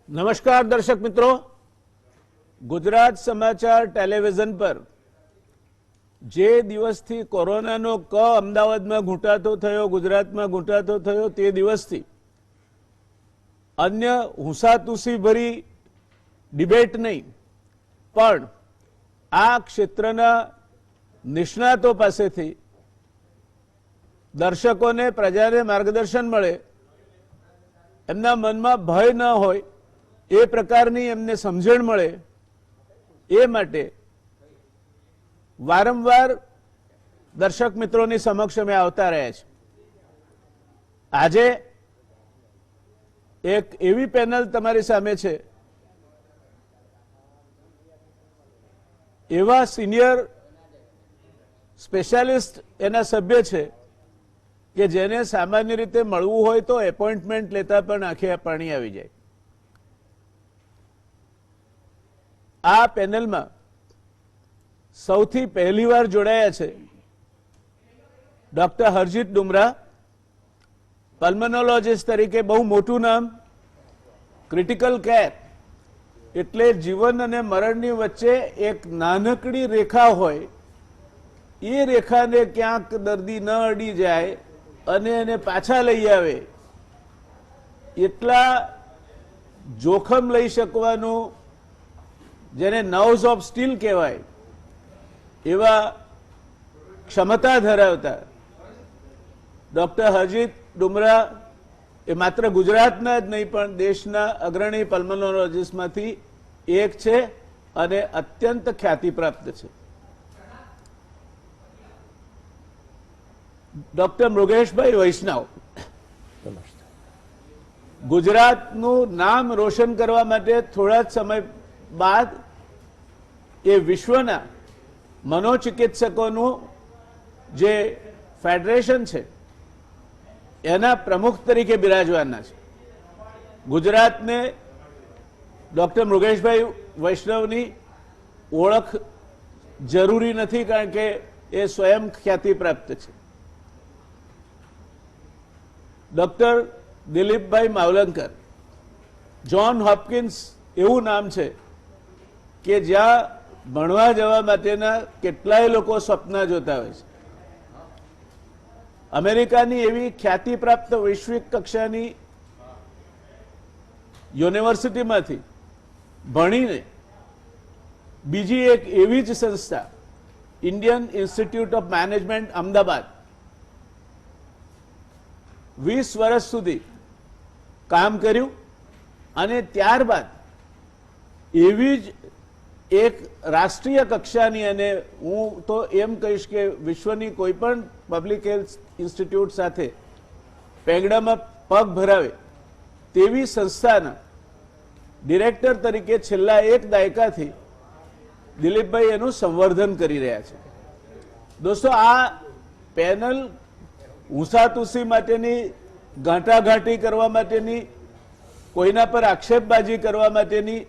નમસ્કાર દર્શક મિત્રો, ગુજરાત સમાચાર ટેલિવિઝન પર જે દિવસથી કોરોનાનો ક અમદાવાદમાં ઘૂંટાતો થયો, ગુજરાતમાં ઘૂંટાતો થયો, તે દિવસથી અન્ય હુંસાતુસી ભરી ડિબેટ નહીં, પણ આ ક્ષેત્રના નિષ્ણાતો પાસેથી દર્શકોને, પ્રજાને માર્ગદર્શન મળે, એમના મનમાં ભય ન હોય એ પ્રકારની એમને સમજણ મળે, એ માટે વારંવાર દર્શક મિત્રોની સમક્ષ અમે આવતા રહ્યા છે. આજે એક એવી પેનલ તમારી સામે છે, એવા સિનિયર સ્પેશિયાલિસ્ટ એના સભ્ય છે કે જેને સામાન્ય રીતે મળવું હોય તો એપોઇન્ટમેન્ટ લેતા પણ આંખે પાણી આવી જાય. આ પેનલમાં સૌથી પહેલીવાર જોડાયા છે ડોક્ટર હરજીત ડુમરા, પલ્મનોલોજીસ્ટ તરીકે બહુ મોટું નામ. ક્રિટિકલ કેર એટલે જીવન અને મરણની વચ્ચે એક નાનકડી રેખા હોય, એ રેખાને ક્યાંક દર્દી ન અડી જાય અને એને પાછા લઈ આવે એટલા જોખમ લઈ શકવાનું, જેને નર્વ્સ ઓફ સ્ટીલ કહેવાય, એવા ક્ષમતા ધરાવતા ડોક્ટર હરજીત ડુમરા એ માત્ર ગુજરાતના જ નહીં પણ દેશના અગ્રણી પલ્મનોલોજીસ્ટમાંથી એક છે અને અત્યંત ખ્યાતિપ્રાપ્ત છે. ડોક્ટર મૃગેશભાઈ વૈષ્ણવ ગુજરાતનું નામ રોશન કરવા માટે થોડા જ સમય બાદ એ વિશ્વના મનોચિકિત્સકોનું જે ફેડરેશન છે એના પ્રમુખ તરીકે બિરાજવાના છે. ગુજરાતને ડોક્ટર મૃગેશભાઈ વૈષ્ણવની ઓળખ જરૂરી નથી, કારણ કે એ સ્વયં ખ્યાતિ પ્રાપ્ત છે. ડોક્ટર દિલીપભાઈ માવલંકર, જ્હોન હોપકિન્સ એવું નામ છે કે જ્યાં ભણવા જવા માટેના કેટલાય લોકો સ્વપ્ન જોતા હોય છે. અમેરિકાની એવી ખ્યાતિપ્રાપ્ત વૈશ્વિક કક્ષાની યુનિવર્સિટીમાંથી ભણીને બીજી એક એવી જ સંસ્થા Indian institute of management Ahmedabad 20 વર્ષ સુધી કામ કર્યું અને ત્યારબાદ એવી જ એક રાષ્ટ્રીય કક્ષાની, અને હું તો એમ કહીશ કે વિશ્વની કોઈ પણ પબ્લિક હેલ્થ ઇન્સ્ટિટ્યૂટ સાથે પેંગડામાં પગ ભરાવે તેવી સંસ્થાના ડિરેક્ટર તરીકે છેલ્લા એક દાયકાથી દિલીપભાઈ એનું સંવર્ધન કરી રહ્યા છે. દોસ્તો, આ પેનલ હુંસાતુસી માટેની, ગાંટાઘાંટી કરવા માટેની, કોઈના પર આક્ષેપબાજી કરવા માટેની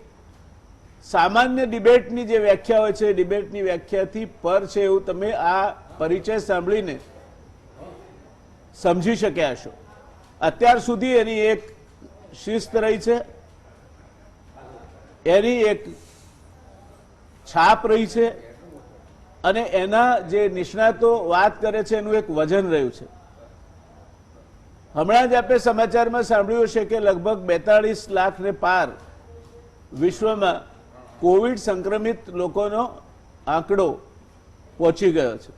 સામાન્ય ડિબેટની જે વ્યાખ્યા હોય છે, ડિબેટની વ્યાખ્યાથી પર છે એવું તમે આ પરિચય સાંભળીને સમજી શક્યા છો. અત્યાર સુધી એની એક શિસ્ત રહી છે, એની એક છાપ રહી છે, અને એના જે નિષ્ણાતો વાત કરે છે એનું એક વજન રહ્યું છે. હમણાં જ આપણે સમાચારમાં સાંભળ્યું છે કે લગભગ 42 લાખને પાર વિશ્વમાં કોવિડ સંક્રમિત લોકોનો આંકડો પહોંચી ગયો છે.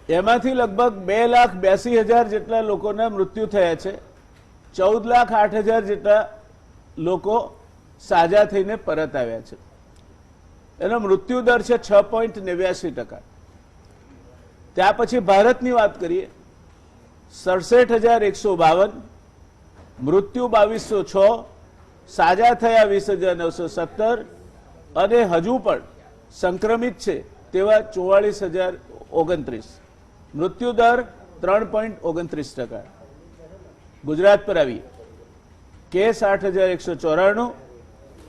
એમાંથી લગભગ 2,82,000 જેટલા લોકોના મૃત્યુ થયા છે. 14,08,000 જેટલા લોકો સાજા થઈને પરત આવ્યા છે. એનો મૃત્યુ દર છે 6.89%. ત્યાં પછી ભારતની વાત કરીએ, 67,152, મૃત્યુ 2,206, સાજા થયા 20,917, અને હજુ પણ સંક્રમિત છે તેવા 44,029. મૃત્યુ દર 3.29%. ગુજરાત પર આવીએ, કેસ 8,194,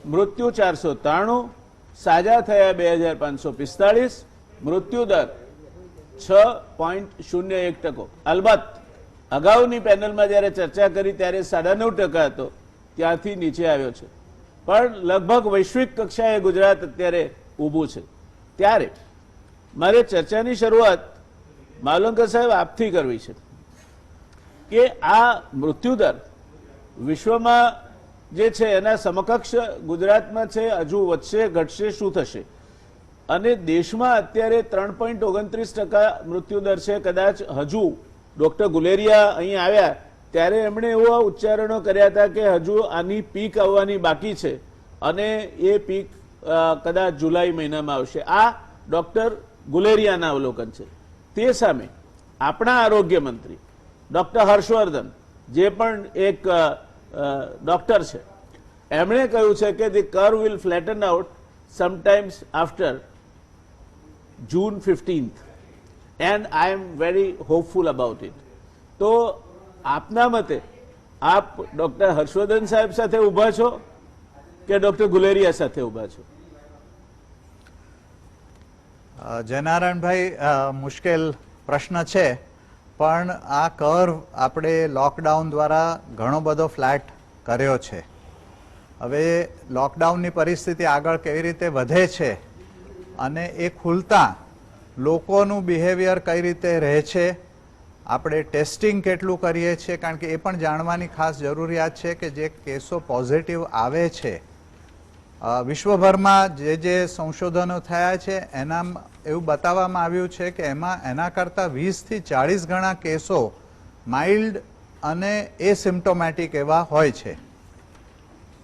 મૃત્યુ 493, સાજા થયા 2,545, મૃત્યુ દર 6.01%. અલબત્ત અગાઉની પેનલમાં જ્યારે ચર્ચા કરી ત્યારે 9.5% હતો, ત્યાંથી નીચે આવ્યો છે. પણ લગભગ વૈશ્વિક કક્ષાએ ગુજરાત અત્યારે ઊભું છે. ત્યારે મારે ચર્ચાની શરૂઆત માવલંકર સાહેબ આપથી કરવી છે કે આ મૃત્યુદર વિશ્વમાં જે છે એના સમકક્ષ ગુજરાતમાં છે, હજુ વધશે ઘટશે, શું થશે? અને દેશમાં અત્યારે 3.29% મૃત્યુદર છે. કદાચ હજુ ડોક્ટર ગુલેરિયા અહીં આવ્યા ત્યારે એમણે એવા ઉચ્ચારણો કર્યા હતા કે હજુ આની પીક આવવાની બાકી છે અને એ પીક કદાચ જુલાઈ મહિનામાં આવશે. આ ડોક્ટર ગુલેરિયાના અવલોકન છે. તે સામે આપણા આરોગ્ય મંત્રી ડોક્ટર હર્ષવર્ધન, જે પણ એક ડોક્ટર છે, એમણે કહ્યું છે કે the curve will flatten out sometimes after June 15th and I am very hopeful about it. તો આપના મતે આપ ડોક્ટર હર્ષવર્ધન સાહેબ સાથે ઊભા છો કે ડોક્ટર ગુલેરિયા સાથે ઊભા છો? જયનારાયણભાઈ, મુશ્કેલ પ્રશ્ન છે, પણ આ કર્વ આપણે લોકડાઉન દ્વારા ઘણો બધો ફ્લેટ કર્યો છે. હવે લોકડાઉનની પરિસ્થિતિ આગળ કેવી રીતે વધે છે અને એ ખુલતા લોકોનું બિહેવિયર કઈ રીતે રહે છે, આપણે ટેસ્ટિંગ કેટલું કરીએ છીએ, કારણ કે એ પણ જાણવાની ખાસ જરૂરિયાત છે કે જે કેસો પોઝિટિવ આવે છે, વિશ્વભરમાં જે સંશોધનો થયા છે એના એવું બતાવવામાં આવ્યું છે કે એમાં એના કરતાં 20થી 40 ગણા કેસો માઇલ્ડ અને એસિમ્પ્ટોમેટિક એવા હોય છે.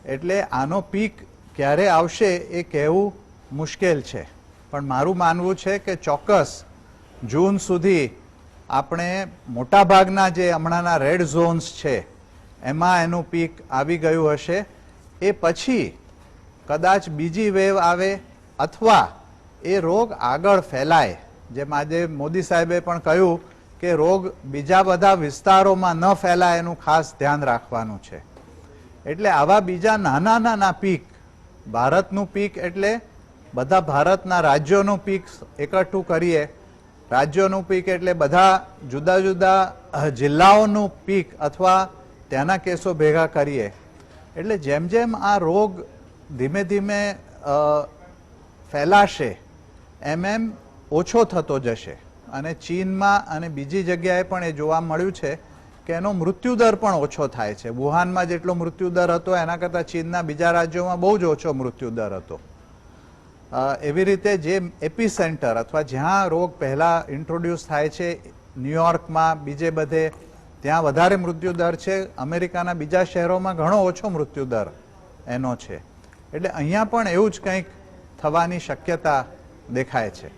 એટલે આનો પીક ક્યારે આવશે એ કહેવું મુશ્કેલ છે, પણ મારું માનવું છે કે ચોક્કસ જૂન સુધી આપણે મોટાભાગના જે હમણાંના રેડ ઝોન્સ છે એમાં એનું પીક આવી ગયું હશે. એ પછી કદાચ બીજી વેવ આવે અથવા એ રોગ આગળ ફેલાય, જેમ આજે મોદી સાહેબે પણ કહ્યું કે રોગ બીજા બધા વિસ્તારોમાં ન ફેલાય એનું ખાસ ધ્યાન રાખવાનું છે. એટલે આવા બીજા નાના નાના પીક, ભારતનું પીક એટલે બધા ભારતના રાજ્યોનું પીક એકઠું કરીએ, રાજ્યોનું પીક એટલે બધા જુદા જુદા જિલ્લાઓનું પીક અથવા ત્યાંના કેસો ભેગા કરીએ. એટલે જેમ જેમ આ રોગ ધીમે ધીમે ફેલાશે એમ એમ ઓછો થતો જશે. અને ચીનમાં અને બીજી જગ્યાએ પણ એ જોવા મળ્યું છે કે એનો મૃત્યુદર પણ ઓછો થાય છે. વુહાનમાં જેટલો મૃત્યુદર હતો એના કરતાં ચીનના બીજા રાજ્યોમાં બહુ જ ઓછો મૃત્યુદર હતો. એવી રીતે જે એપી સેન્ટર અથવા જ્યાં રોગ પહેલાં ઇન્ટ્રોડ્યુસ થાય છે, ન્યુયોર્કમાં, બીજે બધે ત્યાં વધારે મૃત્યુદર છે. અમેરિકાના બીજા શહેરોમાં ઘણો ઓછો મૃત્યુદર એનો છે. એટલે અહીંયા પણ એવું જ કંઈક થવાની શક્યતા દેખાય છે.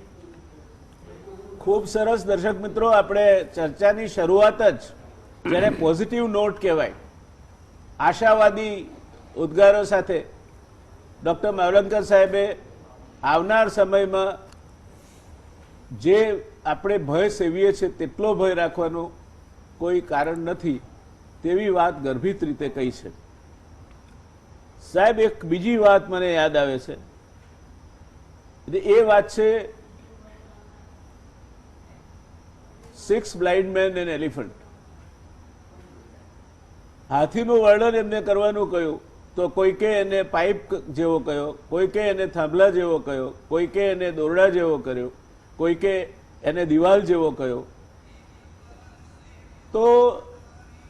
ખૂબ સરસ. દર્શક મિત્રો, આપણે ચર્ચાની શરૂઆત જ જ્યારે પોઝિટિવ નોટ કહેવાય, આશાવાદી ઉદ્ગારો સાથે ડોક્ટર માવલંકર સાહેબે આવનાર સમયમાં જે આપણે ભય સેવીએ છીએ તેટલો ભય રાખવાનું કોઈ કારણ નથી તેવી વાત ગર્ભિત રીતે કહી છે. સાહેબ, એક બીજી વાત મને યાદ આવે છે. એ વાત છે 6 blind men and elephant. હાથીનું વર્ણન એમને કરવાનું કહ્યું તો કોઈ કે એને પાઇપ જેવો કહ્યો, કોઈ કે એને થાંભલા જેવો કહ્યો, કોઈ કે એને દોરડા જેવો કર્યો, કોઈ કે એને દિવાલ જેવો કહ્યો. તો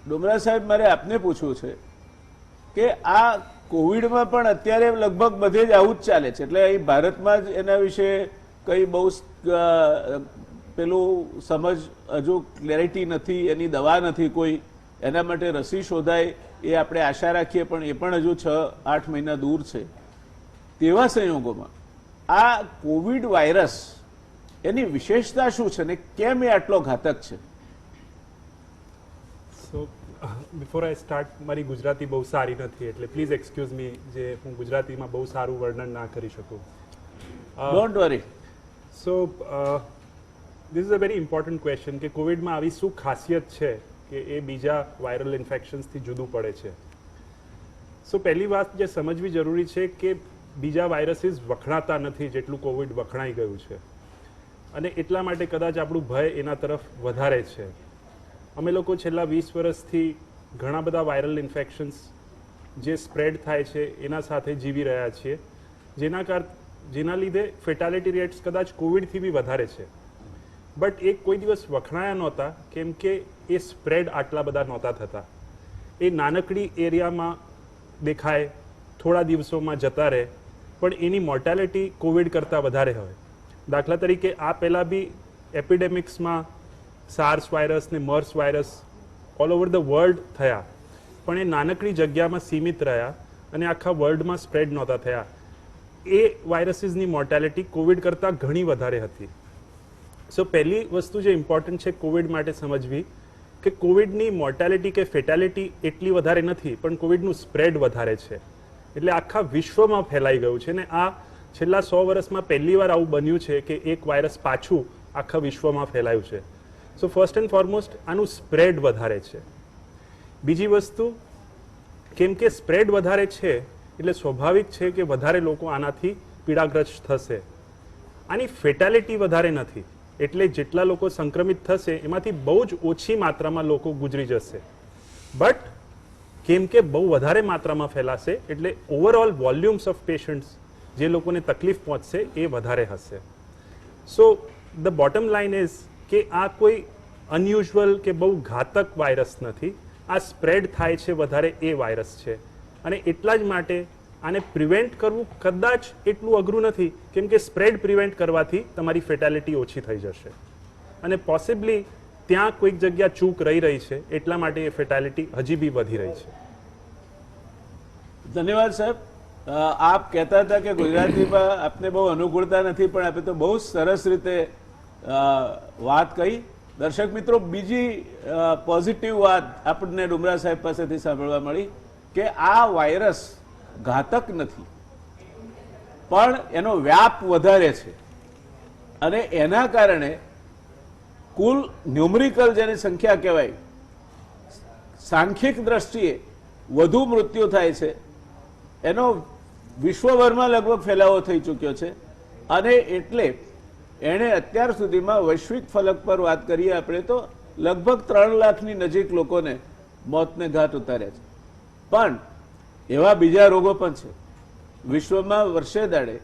ડુમરા સાહેબ, મારે આપને પૂછવું છે કે આ કોવિડમાં પણ અત્યારે લગભગ બધે જ આવું જ ચાલે છે. એટલે અહીં ભારતમાં જ એના વિશે કંઈ બહુ પેલું સમજ હજુ ક્લેરિટી નથી, એની દવા નથી કોઈ, એના માટે રસી શોધાય એ આપણે આશા રાખીએ, પણ એ પણ હજુ 6-8 મહિના દૂર છે. તેવા સંયોગોમાં આ કોવિડ વાયરસ એની વિશેષતા શું છે ને કેમ એ આટલો ઘાતક છે? સો બિફોર આઈ સ્ટાર્ટ, મારી ગુજરાતી બહુ સારી નથી એટલે પ્લીઝ એક્સક્યુઝ મી જે હું ગુજરાતીમાં બહુ સારું વર્ણન ના કરી શકું. Don't worry. So this is a very important question કે કોવિડમાં આવી શું ખાસિયત છે કે એ બીજા વાયરલ ઇન્ફેક્શન્સથી જુદું પડે છે. સો પહેલી વાત જે સમજવી જરૂરી છે કે બીજા વાયરસીસ વખણાતા નથી જેટલું કોવિડ વખણાઈ ગયું છે, અને એટલા માટે કદાચ આપણું ભય એના તરફ વધારે છે. અમે લોકો છેલ્લા 20 વર્ષથી ઘણા બધા વાયરલ ઇન્ફેક્શન્સ જે સ્પ્રેડ થાય છે એના સાથે જીવી રહ્યા છીએ, જેના લીધે ફેટાલિટી રેટ્સ કદાચ કોવિડથી બી વધારે છે. બટ એ કોઈ દિવસ વખણાયા નહોતા કેમ કે એ સ્પ્રેડ આટલા બધા નહોતા થતા. એ નાનકડી એરિયામાં દેખાય, થોડા દિવસોમાં જતા રહે, પણ એની મોર્ટાલિટી કોવિડ કરતાં વધારે હોય. દાખલા તરીકે આ પહેલાં બી એપિડેમિક્સમાં સાર્સ વાયરસ ને MERS virus all over the world થયા, પણ એ નાનકડી જગ્યામાં સીમિત રહ્યા અને આખા વર્લ્ડમાં સ્પ્રેડ નહોતા થયા. એ વાયરસીસની મોર્ટાલિટી કોવિડ કરતાં ઘણી વધારે હતી. સો પહેલી વસ્તુ જે ઇમ્પોર્ટન્ટ છે કોવિડ માટે સમજવી કે કોવિડની મોર્ટાલિટી કે ફેટાલિટી એટલી વધારે નથી, પણ કોવિડનું સ્પ્રેડ વધારે છે. એટલે આખા વિશ્વમાં ફેલાઈ ગયું છે ને આ છેલ્લા 100 વર્ષમાં પહેલી વાર આવું બન્યું છે કે એક વાયરસ પાછું આખા વિશ્વમાં ફેલાયું છે. સો ફર્સ્ટ એન્ડ ફોરમોસ્ટ આનું સ્પ્રેડ વધારે છે. બીજી વસ્તુ, કેમ કે સ્પ્રેડ વધારે છે એટલે સ્વાભાવિક છે કે વધારે લોકો આનાથી પીડાગ્રસ્ત થશે. આની ફેટાલિટી વધારે નથી, એટલે જેટલા લોકો સંક્રમિત થશે એમાંથી બહુ જ ઓછી માત્રામાં લોકો ગુજરી જશે. બટ કેમ કે બહુ વધારે માત્રામાં ફેલાશે એટલે ઓવરઓલ વોલ્યુમ્સ ઓફ પેશન્ટ્સ જે લોકોને તકલીફ પહોંચશે એ વધારે હશે. સો ધ બોટમ લાઇન ઇઝ કે આ કોઈ અનયુઝ્યુઅલ કે બહુ ઘાતક વાયરસ નથી, આ સ્પ્રેડ થાય છે વધારે એ વાયરસ છે. અને એટલા જ માટે આને પ્રિવેન્ટ કરવું કદાચ એટલું અઘરું નથી, કેમ કે સ્પ્રેડ પ્રિવેન્ટ કરવાથી તમારી ફેટાલિટી ઓછી થઈ જશે અને પોસિબલી ત્યાં કોઈક જગ્યા ચૂક રહી છે એટલા માટે એ ફેટાલિટી હજી બી વધી રહી છે. ધન્યવાદ સાહેબ. આપ કહેતા હતા કે ગુજરાતીમાં આપને બહુ અનુકૂળતા નથી, પણ આપે તો બહુ સરસ રીતે વાત કહી. દર્શક મિત્રો, બીજી પોઝિટિવ વાત આપણને ડુમરા સાહેબ પાસેથી સાંભળવા મળી કે આ વાયરસ ઘાતક નથી, પણ એનો વ્યાપ વધારે છે અને એના કારણે કુલ ન્યુમરિકલ જેની સંખ્યા કહેવાય, સાંખ્યિક દ્રષ્ટિએ વધુ મૃત્યુ થાય છે. એનો વિશ્વભરમાં લગભગ ફેલાવો થઈ ચૂક્યો છે અને એટલે એણે અત્યાર સુધીમાં વૈશ્વિક ફલક પર વાત કરીએ આપણે તો લગભગ 3 લાખની નજીક લોકોને મોતને ઘાટ ઉતાર્યા છે. પણ એવા બીજા રોગો પણ છે. વિશ્વમાં વર્ષે દાડે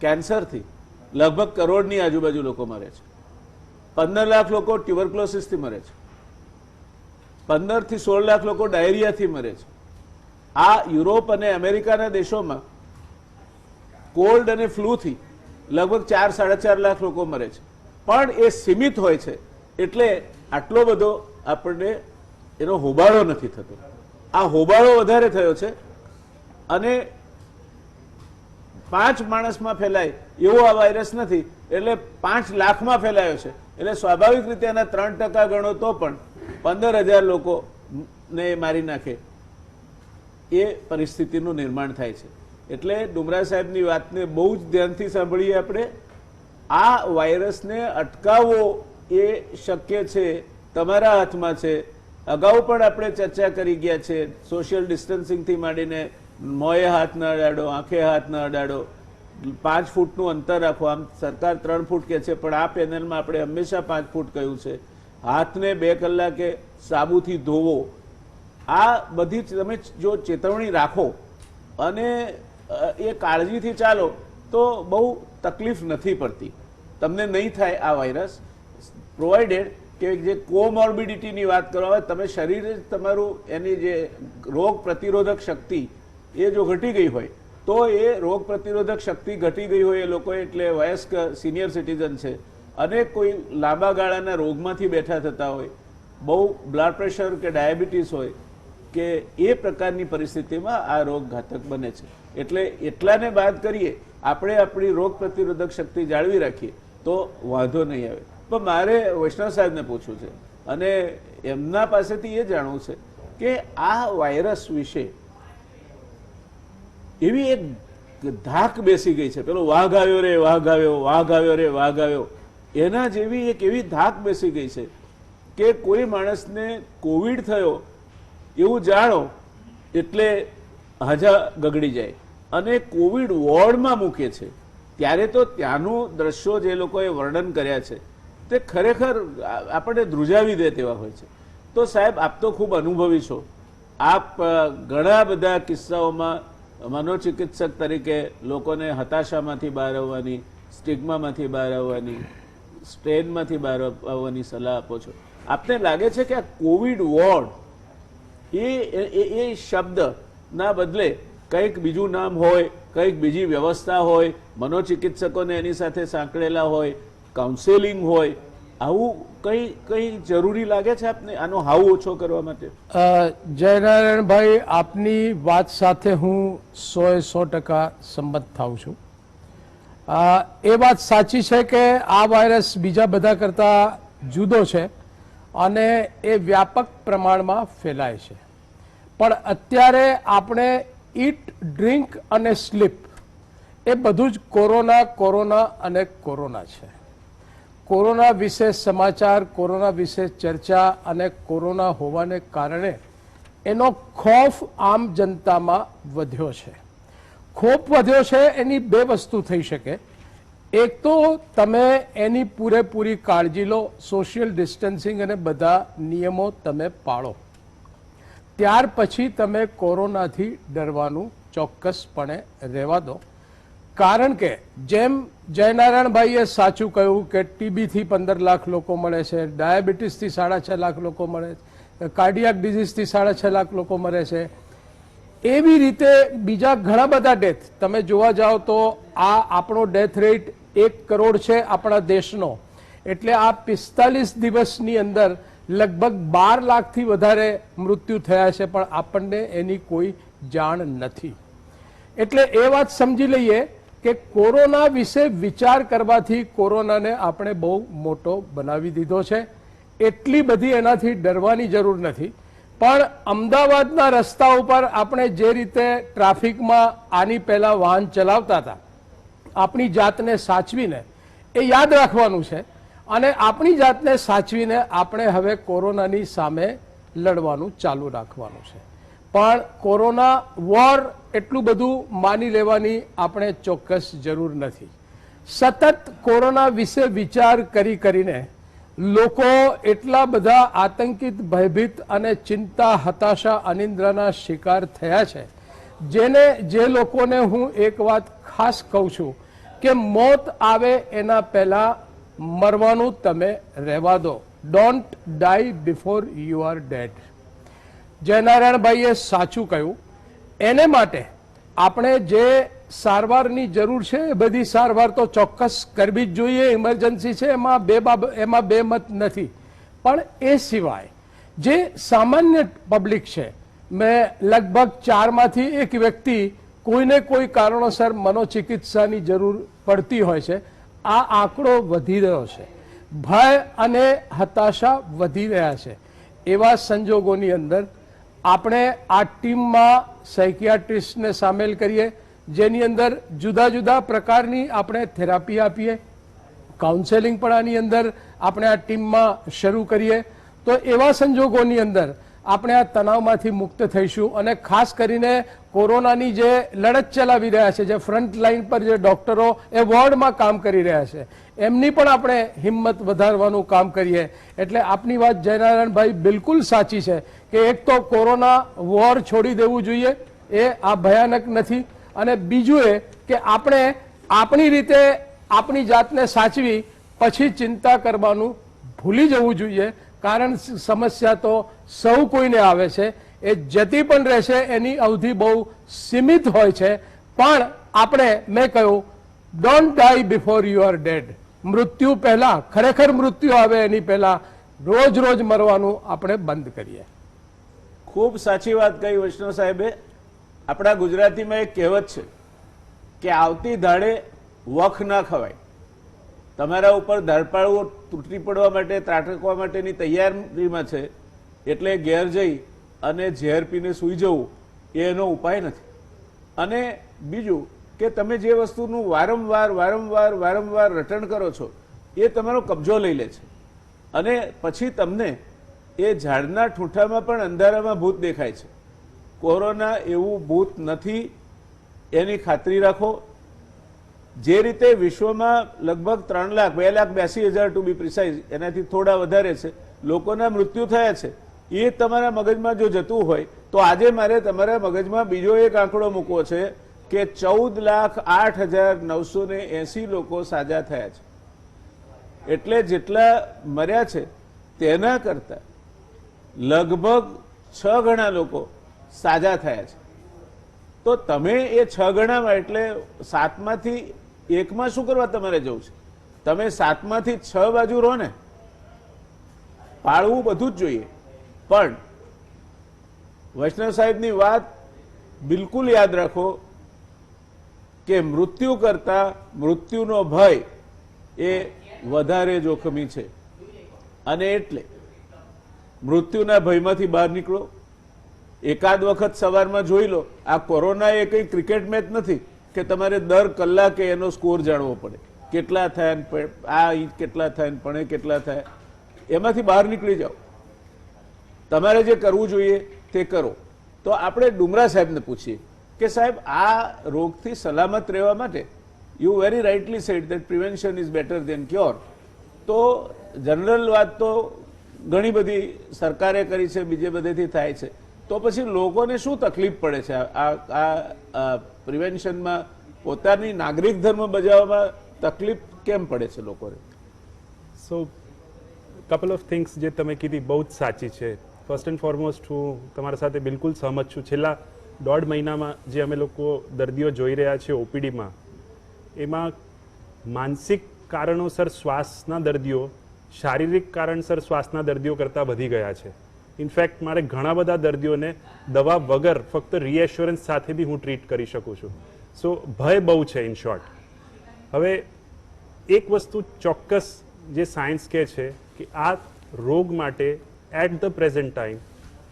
કેન્સરથી લગભગ કરોડની આજુબાજુ લોકો મરે છે. 15 લાખ લોકો ટ્યુબરક્લોસિસથી મરે છે. 15 થી 16 લાખ લોકો ડાયરિયાથી મરે છે. આ યુરોપ અને અમેરિકાના દેશોમાં કોલ્ડ અને ફ્લૂથી લગભગ 4-4.5 લાખ લોકો મરે છે. પણ એ સીમિત હોય છે એટલે આટલો બધો આપણને એનો હોબાળો નથી થતો. આ હોબાળો વધારે થયો છે અને 5 માણસમાં ફેલાય એવો આ વાયરસ નથી, એટલે 5 લાખમાં ફેલાયો છે. એટલે સ્વાભાવિક રીતે એના 3% ગણો તો પણ 15,000 લોકોને મારી નાખે એ પરિસ્થિતિનું નિર્માણ થાય છે. એટલે ડુમરા સાહેબની વાતને બહુ જ ધ્યાનથી સાંભળીએ આપણે. આ વાયરસને અટકાવવો એ શક્ય છે, તમારા હાથમાં છે. અગાઉ પણ આપણે ચર્ચા કરી ગયા છે. સોશિયલ ડિસ્ટન્સિંગથી માંડીને મોંએ હાથ ન અડાડો, આંખે હાથ ન અડાડો, 5 ફૂટનું અંતર રાખો. આમ સરકાર 3 ફૂટ કહે છે, પણ આ પેનલમાં આપણે હંમેશા 5 ફૂટ કહ્યું છે. હાથને 2 કલાકે સાબુથી ધોવો. આ બધી તમે જો ચેતવણી રાખો અને એ કાળજીથી ચાલો તો બહુ તકલીફ નથી પડતી. તમને નહીં થાય આ વાયરસ, પ્રોવાઇડેડ કે જે કોમોર્બિડિટીની વાત કરવા આવે, તમે શરીરે તમારું એની જે રોગ પ્રતિરોધક શક્તિ એ જો ઘટી ગઈ હોય તો એ રોગ પ્રતિરોધક શક્તિ ઘટી ગઈ હોય એ લોકો એટલે વયસ્ક સિનિયર સિટીઝન છે અને કોઈ લાંબા ગાળાના રોગમાંથી બેઠા થતા હોય, બહુ બ્લડ પ્રેશર કે ડાયાબિટીસ હોય કે એ પ્રકારની પરિસ્થિતિમાં આ રોગ ઘાતક બને છે. એટલે એટલાને બાદ કરીએ આપણે આપણી રોગ પ્રતિરોધક શક્તિ જાળવી રાખીએ તો વાંધો નહીં આવે. પણ મારે વૈષ્ણવ સાહેબને પૂછવું છે અને એમના પાસેથી એ જાણવું છે કે આ વાયરસ વિશે એવી એક ધાક બેસી ગઈ છે, પેલો વાઘ આવ્યો રે વાઘ આવ્યો, વાઘ આવ્યો રે વાઘ આવ્યો, એના જેવી એક એવી ધાક બેસી ગઈ છે કે કોઈ માણસને કોવિડ થયો એવું જાણો એટલે હાજા ગગડી જાય અને કોવિડ વોર્ડમાં મૂકે છે. ત્યારે તો ત્યાંનું દ્રશ્યો જે લોકોએ વર્ણન કર્યા છે તે ખરેખર આપણને ધ્રુજાવી દે તેવા હોય છે. તો સાહેબ, આપ તો ખૂબ અનુભવી છો. આપ ઘણા બધા કિસ્સાઓમાં મનોચિકિત્સક તરીકે લોકોને હતાશામાંથી બહાર આવવાની, સ્ટિગ્મામાંથી બહાર આવવાની, સ્ટ્રેનમાંથી બહાર આવવાની સલાહ આપો છો. આપને લાગે છે કે આ કોવિડ વોર્ડ એ શબ્દના બદલે કંઈક બીજું નામ હોય, કંઈક બીજી વ્યવસ્થા હોય, મનોચિકિત્સકોને એની સાથે સાંકળેલા હોય, કાઉન્સેલિંગ હોય, આવું કંઈ જરૂરી લાગે છે આપને આનો હાવ ઓછો કરવા માટે? જયનારાયણભાઈ, આપની વાત સાથે હું 100% સંમત થાઉં છું. એ વાત સાચી છે કે આ વાયરસ બીજા બધા કરતાં જુદો છે અને એ વ્યાપક પ્રમાણમાં ફેલાય છે. પણ અત્યારે આપણે ઈટ, ડ્રિંક અને સ્લીપ એ બધું જ કોરોના અને કોરોના છે. કોરોના વિશે સમાચાર, કોરોના વિશે ચર્ચા અને કોરોના હોવાને કારણે એનો ખોફ આમ જનતામાં વધ્યો છે. ખોફ વધ્યો છે એની બે વસ્તુ થઈ શકે. એક તો તમે એની પૂરેપૂરી કાળજી લો, સોશિયલ ડિસ્ટન્સિંગ અને બધા નિયમો તમે પાળો, ત્યાર પછી તમે કોરોનાથી ડરવાનું ચોક્કસપણે રહેવા દો. કારણ કે જેમ જયનારાયણભાઈએ સાચું કહ્યું કે ટીબીથી 15 લાખ લોકો મળે છે, ડાયાબિટીસથી 6.5 લાખ લોકો મળે છે, કાર્ડિયાક ડિઝીઝથી 6.5 લાખ લોકો મરે છે. એવી રીતે બીજા ઘણા બધા ડેથ તમે જોવા જાઓ તો આ આપણો ડેથ રેટ 1 કરોડ છે આપણા દેશનો. એટલે આ 45 દિવસની અંદર લગભગ 12 લાખથી વધારે મૃત્યુ થયા છે, પણ આપણને એની કોઈ જાણ નથી. એટલે એ વાત સમજી લઈએ કે કોરોના વિશે વિચાર કરવાથી કોરોનાને આપણે બહુ મોટો બનાવી દીધો છે. એટલી બધી એનાથી ડરવાની જરૂર નથી. પણ અમદાવાદના રસ્તા ઉપર આપણે જે રીતે ટ્રાફિકમાં આની પહેલા વાહન ચલાવતા હતા, આપણી જાતને સાચવીને એ યાદ રાખવાનું છે. અને આપણી જાતને સાચવીને આપણે હવે કોરોનાની સામે લડવાનું ચાલુ રાખવાનું છે. પણ કોરોના વોર એટલું બધું માની લેવાની આપણે ચોક્કસ જરૂર નથી. સતત કોરોના વિશે વિચાર કરીને લોકો એટલા બધા આતંકિત, ભયભીત અને ચિંતા, હતાશા, અનિદ્રાના શિકાર થયા છે, જે લોકોને હું એક વાત ખાસ કહું છું કે મોત આવે એના પહેલા મરવાનું તમે રહેવા દો. Don't die before you are dead. જયનારાયણભાઈએ સાચું કહ્યું. એને માટે આપણે જે સારવારની જરૂર છે એ બધી સારવાર તો ચોક્કસ કરવી જ જોઈએ. ઇમરજન્સી છે એમાં બે મત નથી. પણ એ સિવાય જે સામાન્ય પબ્લિક છે, મેં લગભગ 4માંથી 1 વ્યક્તિ કોઈને કોઈ કારણોસર મનોચિકિત્સાની જરૂર પડતી હોય છે. આ આંકડો વધી રહ્યો છે. ભય અને હતાશા વધી રહ્યા છે. એવા સંજોગોની અંદર આપણે આ ટીમમાં સાયકિયાટ્રિસ્ટને સામેલ કરીએ, જેની અંદર જુદા જુદા પ્રકારની આપણે થેરાપી આપીએ. કાઉન્સેલિંગ પણ આની અંદર આપણે આ ટીમમાં શરૂ કરીએ. તો એવા સંજોગોની અંદર આપણે આ તણાવમાંથી મુક્ત થઈશું. અને ખાસ કરીને કોરોનાની જે લડત ચલાવી રહ્યા છે, જે ફ્રન્ટ લાઇન પર જે ડોક્ટરો એ વોર્ડમાં કામ કરી રહ્યા છે, એમની પણ આપણે હિંમત વધારવાનું કામ કરીએ. એટલે આપની વાત જયનારાયણભાઈ બિલકુલ સાચી છે કે એક તો કોરોના વોર છોડી દેવું જોઈએ, એ આ ભયાનક નથી. અને બીજું એ કે આપણે આપણી રીતે આપણી જાતને સાચવી પછી ચિંતા કરવાનું ભૂલી જવું જોઈએ. કારણ સમસ્યા તો સૌ કોઈને આવે છે, એ જતી પણ રહેશે. એની અવધિ બહુ સીમિત હોય છે. પણ આપણે, મેં કહ્યું, don't die before you are dead. મૃત્યુ પહેલા, ખરેખર મૃત્યુ આવે એની પહેલા રોજ મરવાનું આપણે બંધ કરીએ. ખૂબ સાચી વાત કહી વૈષ્ણવ સાહેબે. આપણા ગુજરાતીમાં એક કહેવત છે કે આવતી ધાડે વખ ના ખવાય. તમારા ઉપર ધાડપાળુઓ તૂટી પડવા માટે, ત્રાટકવા માટેની તૈયારીમાં છે, એટલે ઘેર જઈ અને ઝેર પીને સૂઈ જવું એ એનો ઉપાય નથી. અને બીજું કે તમે જે વસ્તુનું વારંવાર રટણ કરો છો એ તમારો કબજો લઈ લે છે. અને પછી તમને એ ઝાડના ઠૂંઠામાં પણ અંધારામાં ભૂત દેખાય છે. કોરોના એવું ભૂત નથી, એની ખાતરી રાખો. જે રીતે વિશ્વમાં લગભગ 3,02,82,000 ટુ બી પ્રિસાઇઝ, એનાથી થોડા વધારે છે, લોકોના મૃત્યુ થયા છે, એ તમારા મગજમાં જો જતું હોય તો આજે મારે તમારા મગજમાં બીજો એક આંકડો મૂકવો છે કે 14,08,980 લોકો સાજા થયા છે. એટલે જેટલા મર્યા છે તેના કરતા લગભગ 6 ગણા લોકો સાજા થયા છે. તો તમે એ 6 ગણામાં એટલે 7માંથી 1માં શું કરવા તમારે જવું છે? તમે 7માંથી 6 બાજુ રહો ને, પાળવું બધું જ જોઈએ. પણ વૈષ્ણવ સાહેબની વાત બિલકુલ યાદ રાખો કે મૃત્યુ કરતા મૃત્યુનો ભય એ વધારે જોખમી છે. અને એટલે મૃત્યુના ભયમાંથી બહાર નીકળો. એકાદ વખત સવારમાં જોઈ લો, આ કોરોના એ કંઈ ક્રિકેટ મેચ નથી કે તમારે દર કલાકે એનો સ્કોર જાણવો પડે, કેટલા થયા ને આ ઇંચ કેટલા થયા ને પણ કેટલા થયા. એમાંથી બહાર નીકળી જાઓ. તમારે જે કરવું જોઈએ તે કરો. તો આપણે ડુમરા સાહેબને પૂછીએ કે સાહેબ, આ રોગથી સલામત રહેવા માટે you very rightly said that prevention is better than cure. તો જનરલ વાત તો ઘણી બધી સરકારે કરી છે, બીજે બધેથી થાય છે. તો પછી લોકોને શું તકલીફ પડે છે આ પ્રિવેન્શનમાં? પોતાની નાગરિક ધર્મ બજાવવામાં તકલીફ કેમ પડે છે લોકોને? સો કપલ ઓફ થિંગ્સ જે તમે કીધી બહુ જ સાચી છે. ફર્સ્ટ એન્ડ ફોરમોસ્ટ હું તમારા સાથે બિલકુલ સહમત છું. છેલ્લા 1.5 મહિનામાં જે અમે લોકો દર્દીઓ જોઈ રહ્યા છીએ ઓપીડીમાં, એમાં માનસિક કારણોસર શ્વાસના દર્દીઓ શારીરિક કારણસર શ્વાસના દર્દીઓ કરતાં વધી ગયા છે. ઇનફેક્ટ મારે ઘણા બધા દર્દીઓને દવા વગર ફક્ત રીએશ્યોરન્સ સાથે બી હું ટ્રીટ કરી શકું છું. સો ભય બહુ છે ઇન શોર્ટ. હવે એક વસ્તુ ચોક્કસ જે સાયન્સ કહે છે કે આ રોગ માટે એટ ધ પ્રેઝન્ટ ટાઈમ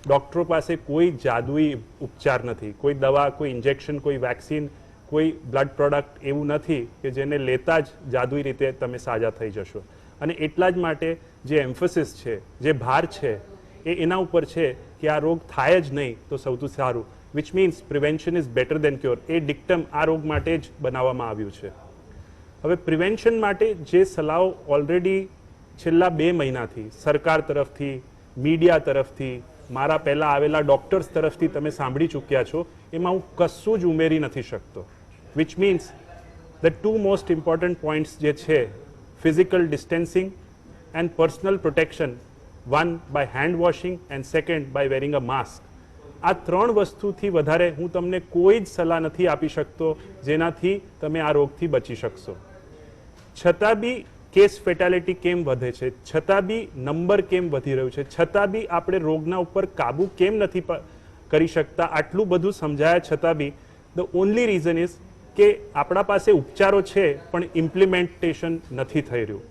ડૉક્ટરો પાસે કોઈ જાદુઈ ઉપચાર નથી. કોઈ દવા, કોઈ ઇન્જેક્શન, કોઈ વેક્સિન, કોઈ બ્લડ પ્રોડક્ટ એવું નથી કે જેને લેતા જ જાદુઈ રીતે તમે સાજા થઈ જશો. અને એટલા જ માટે જે એમ્ફોસિસ છે, જે ભાર છે, એ એના ઉપર છે કે આ રોગ થાય જ નહીં તો સૌથી સારું, which means prevention is better than cure. એ ડિક્ટમ આ રોગ માટે જ બનાવવામાં આવ્યું છે. હવે પ્રિવેન્શન માટે જે સલાહો ઓલરેડી છેલ્લા 2 મહિનાથી સરકાર તરફથી, મીડિયા તરફથી, મારા પહેલાં આવેલા ડૉક્ટર્સ તરફથી તમે સાંભળી ચૂક્યા છો, એમાં હું કશું જ ઉમેરી નથી શકતો. Which means the 2 most important points જે છે, physical distancing and personal protection, one by hand washing and second by wearing a mask. આ 3 વસ્તુથી વધારે હું તમને કોઈ જ સલાહ નથી આપી શકતો જેનાથી તમે આ રોગથી બચી શકશો. છતાં બી કેસ ફેટાલિટી કેમ વધે છે, છતાં બી નંબર કેમ વધી રહ્યું છે, છતાં બી આપણે રોગના ઉપર કાબુ કેમ નથી કરી શકતા, આટલું બધું સમજાયા છતાં બી ધ ઓનલી રીઝન ઇઝ કે આપણા પાસે ઉપચારો છે પણ ઇમ્પ્લિમેન્ટેશન નથી થઈ રહ્યું.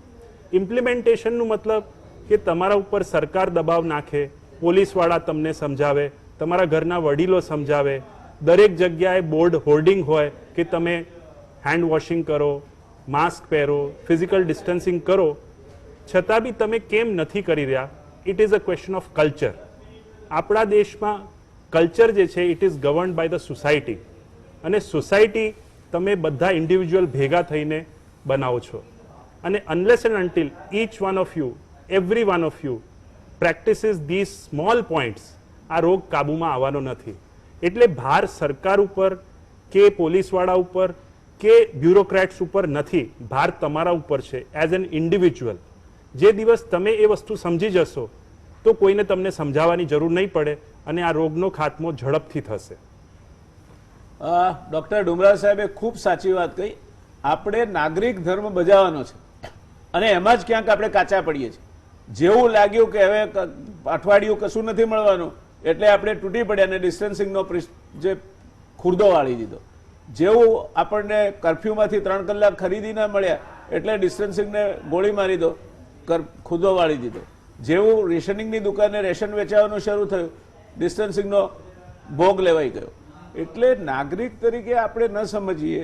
ઇમ્પ્લિમેન્ટેશનનું મતલબ કે તમારા ઉપર સરકાર દબાવ નાખે, પોલીસવાળા તમને સમજાવે, તમારા ઘરના વડીલો સમજાવે, દરેક જગ્યાએ બોર્ડ હોર્ડિંગ હોય કે તમે હેન્ડ વોશિંગ કરો, માસ્ક પહેરો, ફિઝિકલ ડિસ્ટન્સિંગ કરો, છતાં બી તમે કેમ નથી કરી રહ્યા? It is a question of culture. આપણા દેશમાં કલ્ચર જે છે it is governed by the society, અને સોસાયટી તમે બધા ઇન્ડિવિજ્યુઅલ ભેગા થઈને બનાવો છો. અને unless and until each one of you, every one of you practices these small points, આ રોગ કાબૂમાં આવવાનો નથી. એટલે ભાર સરકાર ઉપર કે પોલીસવાળા ઉપર કે બ્યુરોક્રેટ્સ ઉપર નથી, ભાર તમારા ઉપર છે એઝ એન ઇન્ડિવિજ્યુઅલ. જે દિવસ તમે એ વસ્તુ સમજી જશો તો કોઈને તમને સમજાવવાની જરૂર નહીં પડે અને આ રોગનો ખાત્મો ઝડપથી થશે. ડૉક્ટર ડુમરા સાહેબે ખૂબ સાચી વાત કહી. આપણે નાગરિક ધર્મ બજાવવાનો છે અને એમાં જ ક્યાંક આપણે કાચા પડીએ છીએ. જેવું લાગ્યું કે હવે અઠવાડિયું કશું નથી મળવાનું એટલે આપણે તૂટી પડ્યા અને ડિસ્ટન્સિંગનો જે ખુરદો વાળી દીધો. જેવું આપણને કર્ફ્યુમાંથી 3 કલાક ખરીદી ના મળ્યા એટલે ડિસ્ટન્સિંગને ગોળી મારી દો, ખુરદો વાળી દીધો. જેવું રેશનિંગની દુકાને રેશન વેચાવાનું શરૂ થયું, ડિસ્ટન્સિંગનો ભોગ લેવાઈ ગયો. એટલે નાગરિક તરીકે આપણે ન સમજીએ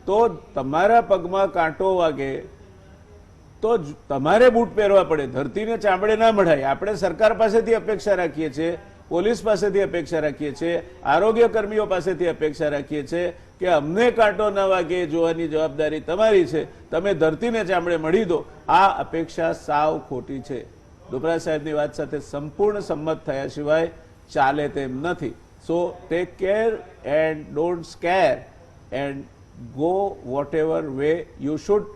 તો તમારા પગમાં કાંટો વાગે તો તમારે બૂટ પહેરવા પડે, ધરતીને ચામડે ના મઢાય. આપણે સરકાર પાસેથી અપેક્ષા રાખીએ છીએ પોલીસ પાસેથી અપેક્ષા રાખીએ છીએ, આરોગ્ય કર્મીઓ પાસેથી અપેક્ષા રાખીએ છીએ કે અમને કાંટો ન વાગે એ જોવાની જવાબદારી તમારી છે, તમે ધરતીને ચામડે મળી દો. આ અપેક્ષા સાવ ખોટી છે. ડુબરા સાહેબની વાત સાથે સંપૂર્ણ સંમત થયા સિવાય ચાલે તેમ નથી. So take care and don't scare and go whatever way you should.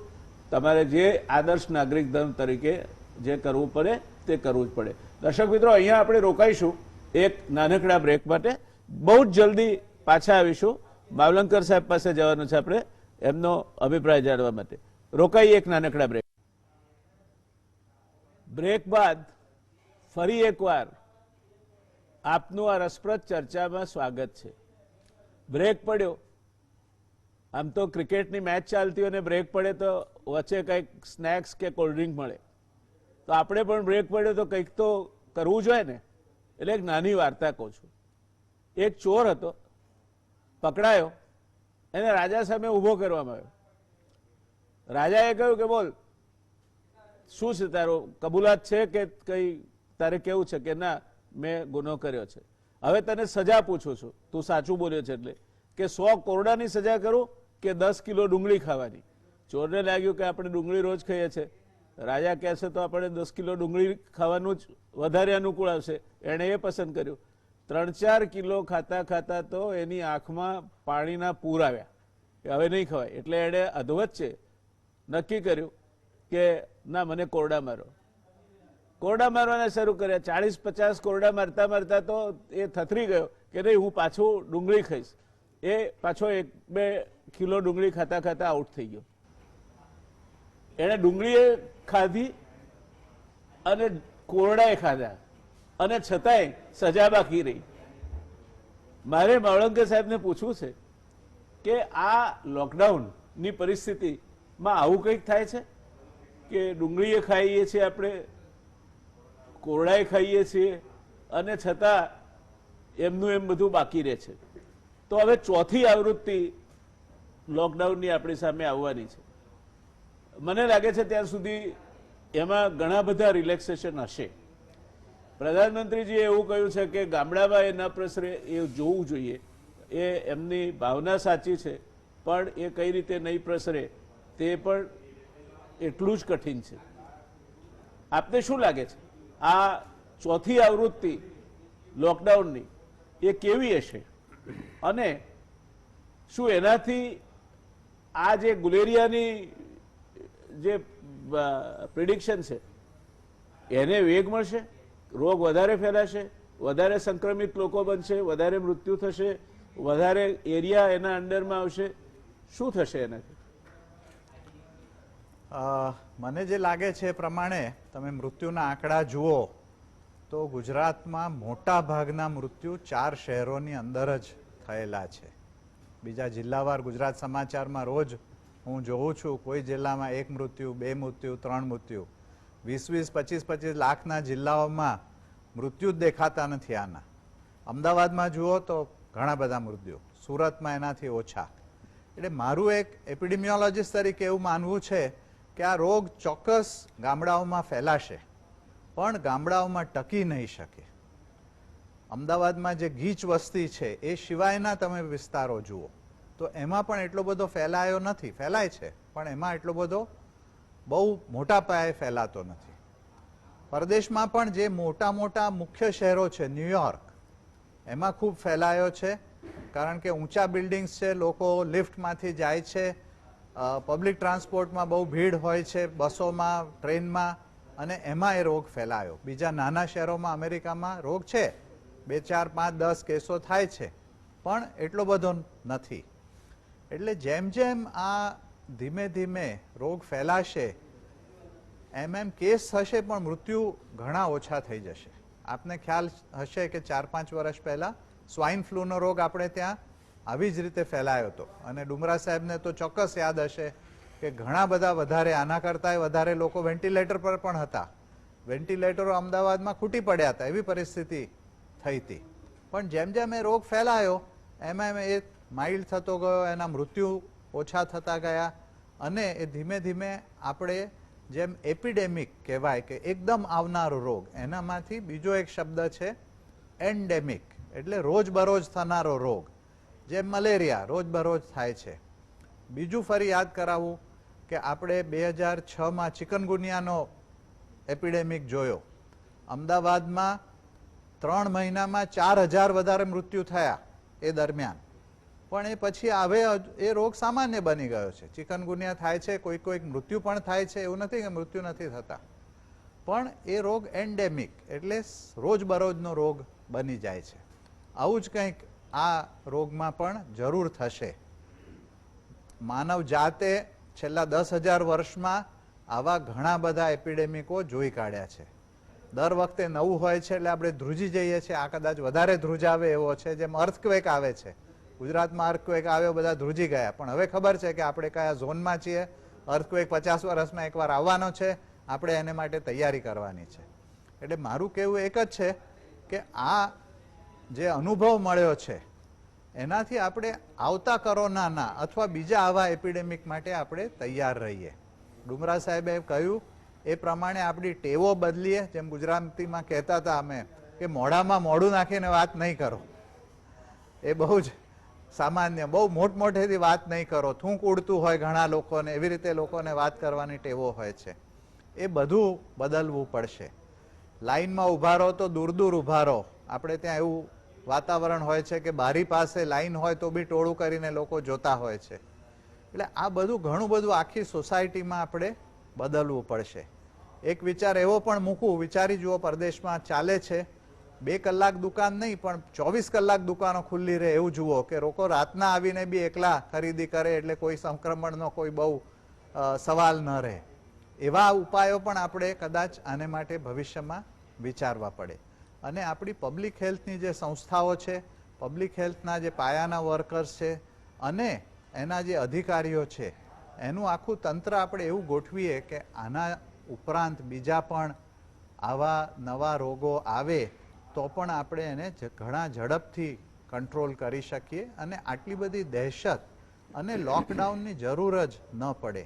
તમારે જે આદર્શ નાગરિક ધર્મ તરીકે જે કરવું પડે તે કરવું જ પડે. દર્શક મિત્રો, અહીંયા આપણે રોકાઈશું એક નાનકડા બ્રેક માટે. બહુ જ જલ્દી પાછા આવીશું. માવલંકર સાહેબ પાસે જવાનું છે આપણે એમનો અભિપ્રાય જાણવા માટે. રોકાઈએ એક નાનકડા બ્રેક. બ્રેક બાદ ફરી એકવાર આપનું આ રસપ્રદ ચર્ચામાં સ્વાગત છે. બ્રેક પડ્યો, આમ તો ક્રિકેટની મેચ ચાલતી હોય અને બ્રેક પડે તો વચ્ચે કંઈક સ્નેક્સ કે કોલ્ડ ડ્રિંક મળે, તો આપણે પણ બ્રેક પડ્યો તો કંઈક તો કરવું જોઈએ ને. એટલે એક નાની વાર્તા કહું છું. એક ચોર હતો, પકડાયો, એને રાજા સામે ઊભો કરવામાં આવ્યો. રાજાએ કહ્યું કે બોલ શું છે તારો, કબૂલાત છે કે કઈ તારે કેવું છે? કે ના, મેં ગુનો કર્યો છે. હવે તને સજા પૂછું છું, તું સાચું બોલ્યો છે એટલે, કે 100 કોરડાની સજા કરું કે 10 કિલો ડુંગળી ખાવાની? ચોરને લાગ્યું કે આપણે ડુંગળી રોજ ખાઈએ છીએ, રાજા કહે છે તો આપણે 10 કિલો ડુંગળી ખાવાનું જ વધારે અનુકૂળ આવશે. એણે એ પસંદ કર્યું. 3-4 કિલો ખાતા ખાતા તો એની આંખમાં પાણીના પૂર આવ્યા કે હવે નહીં ખવાય. એટલે એણે અધવચ્ચે નક્કી કર્યું કે ના, મને કોરડા મારો. કોરડા મારવાના શરૂ કર્યા. 40-50 કોરડા મારતા મારતા તો એ થથરી ગયો કે નહીં, હું પાછું ડુંગળી ખાઈશ. એ પાછો 1-2 કિલો ડુંગળી ખાતા ખાતા આઉટ થઈ ગયો. એણે ડુંગળીએ ખાધી અને કોરડાએ ખાધા અને છતાંય સજા બાકી રહી. મારે માવલંકર સાહેબને પૂછવું છે કે આ લોકડાઉનની પરિસ્થિતિમાં આવું કંઈક થાય છે કે ડુંગળીએ ખાઈએ છીએ આપણે, કોરડાએ ખાઈએ છીએ અને છતાં એમનું એમ બધું બાકી રહે છે. તો હવે ચોથી આવૃત્તિ લોકડાઉનની આપણી સામે આવવાની છે. મને લાગે છે ત્યાં સુધી એમાં ઘણા બધા રિલેક્સેશન હશે. પ્રધાનમંત્રીજીએ એવું કહ્યું છે કે ગામડામાં એ ન પ્રસરે એ જોવું જોઈએ. એ એમની ભાવના સાચી છે, પણ એ કઈ રીતે નહીં પ્રસરે તે પણ એટલું જ કઠિન છે. આપને શું લાગે છે આ ચોથી આવૃત્તિ લોકડાઉનની એ કેવી હશે, અને શું એનાથી આ જે ગુલેરિયાની જે પ્રિડિક્શન છે એને વેગ મળશે? રોગ વધારે ફેલાશે, વધારે સંક્રમિત લોકો બનશે, વધારે મૃત્યુ થશે, વધારે એરિયા એના અંડરમાં આવશે? શું થશે એનાથી? મને જે લાગે છે એ પ્રમાણે તમે મૃત્યુના આંકડા જુઓ તો ગુજરાતમાં મોટા ભાગના મૃત્યુ 4 શહેરોની અંદર જ થયેલા છે. બીજા જિલ્લાવાર ગુજરાત સમાચારમાં રોજ હું જોઉં છું કોઈ જિલ્લામાં 1 મૃત્યુ, 2 મૃત્યુ, 3 મૃત્યુ. 20-20, 25-25 લાખના જિલ્લાઓમાં મૃત્યુ જ દેખાતા નથી આના. અમદાવાદમાં જુઓ તો ઘણા બધા મૃત્યુ, સુરતમાં એનાથી ઓછા. એટલે મારું એક એપિડેમિયોલોજીસ્ટ તરીકે એવું માનવું છે કે આ રોગ ચોક્કસ ગામડાઓમાં ફેલાશે, પણ ગામડાઓમાં ટકી નહીં શકે. અમદાવાદમાં જે ગીચ વસ્તી છે એ સિવાયના તમે વિસ્તારો જુઓ તો એમાં પણ એટલો બધો ફેલાયો નથી. ફેલાય છે પણ એમાં એટલો બધો બહુ મોટા પાયે ફેલાતો નથી. પરદેશમાં પણ જે મોટા મોટા મુખ્ય શહેરો છે, ન્યુયોર્ક, એમાં ખૂબ ફેલાયો છે, કારણ કે ઊંચા બિલ્ડિંગ્સ છે, લોકો લિફ્ટમાંથી જાય છે, પબ્લિક ટ્રાન્સપોર્ટમાં બહુ ભીડ હોય છે, બસોમાં, ટ્રેનમાં, અને એમાં એ રોગ ફેલાયો. બીજા નાના શહેરોમાં અમેરિકામાં રોગ છે, 2, 4, 5, 10 કેસો થાય છે, પણ એટલો બધો નથી. એટલે જેમ જેમ આ ધીમે ધીમે રોગ ફેલાશે એમ એમ કેસ થશે, પણ મૃત્યુ ઘણા ઓછા થઈ જશે. આપને ખ્યાલ હશે કે 4-5 વર્ષ પહેલા સ્વાઇન ફ્લૂનો રોગ આપણે ત્યાં આવી જ રીતે ફેલાયો હતો, અને ડુમરા સાહેબને તો ચોક્કસ યાદ હશે કે ઘણા બધા વધારે, આના કરતાં વધારે લોકો વેન્ટિલેટર પર પણ હતા. વેન્ટિલેટરો અમદાવાદમાં ખૂટી પડ્યા હતા, એવી પરિસ્થિતિ થઈ હતી. પણ જેમ જેમ એ રોગ ફેલાયો એમ એમ એ માઇલ્ડ થતો ગયો, એના મૃત્યુ ઓછા થતા ગયા, અને એ ધીમે ધીમે આપણે જેમ એપિડેમિક કહેવાય કે એકદમ આવનારો રોગ, એનામાંથી બીજો એક શબ્દ છે એન્ડેમિક એટલે રોજબરોજ થનારો રોગ, જેમ મલેરિયા રોજબરોજ થાય છે. બીજું ફરી યાદ કરાવું કે આપણે 2006માં ચિકનગુનિયાનો એપિડેમિક જોયો. અમદાવાદમાં 3 મહિનામાં 4000 વધારે મૃત્યુ થયા એ દરમિયાન. પણ એ પછી હવે એ રોગ સામાન્ય બની ગયો છે. ચિકનગુનિયા થાય છે, કોઈક મૃત્યુ પણ થાય છે, એવું નથી કે મૃત્યુ નથી થતા, પણ એ રોગ એન્ડેમિક એટલે રોજબરોજનો રોગ બની જાય છે. આવું જ કંઈક આ રોગમાં પણ જરૂર થશે. માનવ જાતે છેલ્લા 10,000 વર્ષમાં આવા ઘણા બધા એપિડેમિકો જોઈ કાઢ્યા છે. દર વખતે નવું હોય છે એટલે આપણે ધ્રુજી જઈએ છીએ. આ કદાચ વધારે ધ્રુજાવે એવો છે, જેમ અર્થક્વેક આવે છે. ગુજરાતમાં અર્થક્વેક આવ્યો, બધા ધ્રુજી ગયા, પણ હવે ખબર છે કે આપણે કયા ઝોનમાં છીએ. અર્થક્વેક 50 વર્ષમાં એકવાર આવવાનો છે, આપણે એને માટે તૈયારી કરવાની છે. એટલે મારું કહેવું એક જ છે કે આ જે અનુભવ મળ્યો છે એનાથી આપણે આવતા કોરોનાના અથવા બીજા આવા એપિડેમિક માટે આપણે તૈયાર રહીએ. ડુમરા સાહેબે કહ્યું એ પ્રમાણે આપણી ટેવો બદલીએ. જેમ ગુજરાતીમાં કહેતા હતા અમે કે મોઢામાં મોઢું નાખીને વાત નહીં કરો, એ બહુ જ સામાન્ય, બહુ મોટેથી વાત નહીં કરો. થૂંક ઉડતું હોય ઘણા લોકોને, એવી રીતે લોકોને વાત કરવાની ટેવો હોય છે. એ બધું બદલવું પડશે. લાઈનમાં ઊભા રહો તો દૂર દૂર ઊભા રહો. આપણે ત્યાં એવું વાતાવરણ હોય છે કે બારી પાસે લાઈન હોય તો બી ટોળું કરીને લોકો જોતા હોય છે. એટલે આ બધું ઘણું બધું આખી સોસાયટીમાં આપણે બદલવું પડશે. એક વિચાર એવો પણ મૂકું, વિચારી જુઓ, પરદેશમાં ચાલે છે 2 કલાક દુકાન નહીં પણ 24 કલાક દુકાનો ખુલ્લી રહે એવું જુઓ, કે લોકો રાતના આવીને બી એકલા ખરીદી કરે એટલે કોઈ સંક્રમણનો કોઈ બહુ સવાલ ન રહે. એવા ઉપાયો પણ આપણે કદાચ આને માટે ભવિષ્યમાં વિચારવા પડે. અને આપણી પબ્લિક હેલ્થની જે સંસ્થાઓ છે, પબ્લિક હેલ્થના જે પાયાના વર્કર્સ છે અને એના જે અધિકારીઓ છે, એનું આખું તંત્ર આપણે એવું ગોઠવીએ કે આના ઉપરાંત બીજા પણ આવા નવા રોગો આવે તો પણ આપણે એને ઘણા ઝડપથી કંટ્રોલ કરી શકીએ અને આટલી બધી દહેશત અને લોકડાઉનની જરૂર જ ન પડે.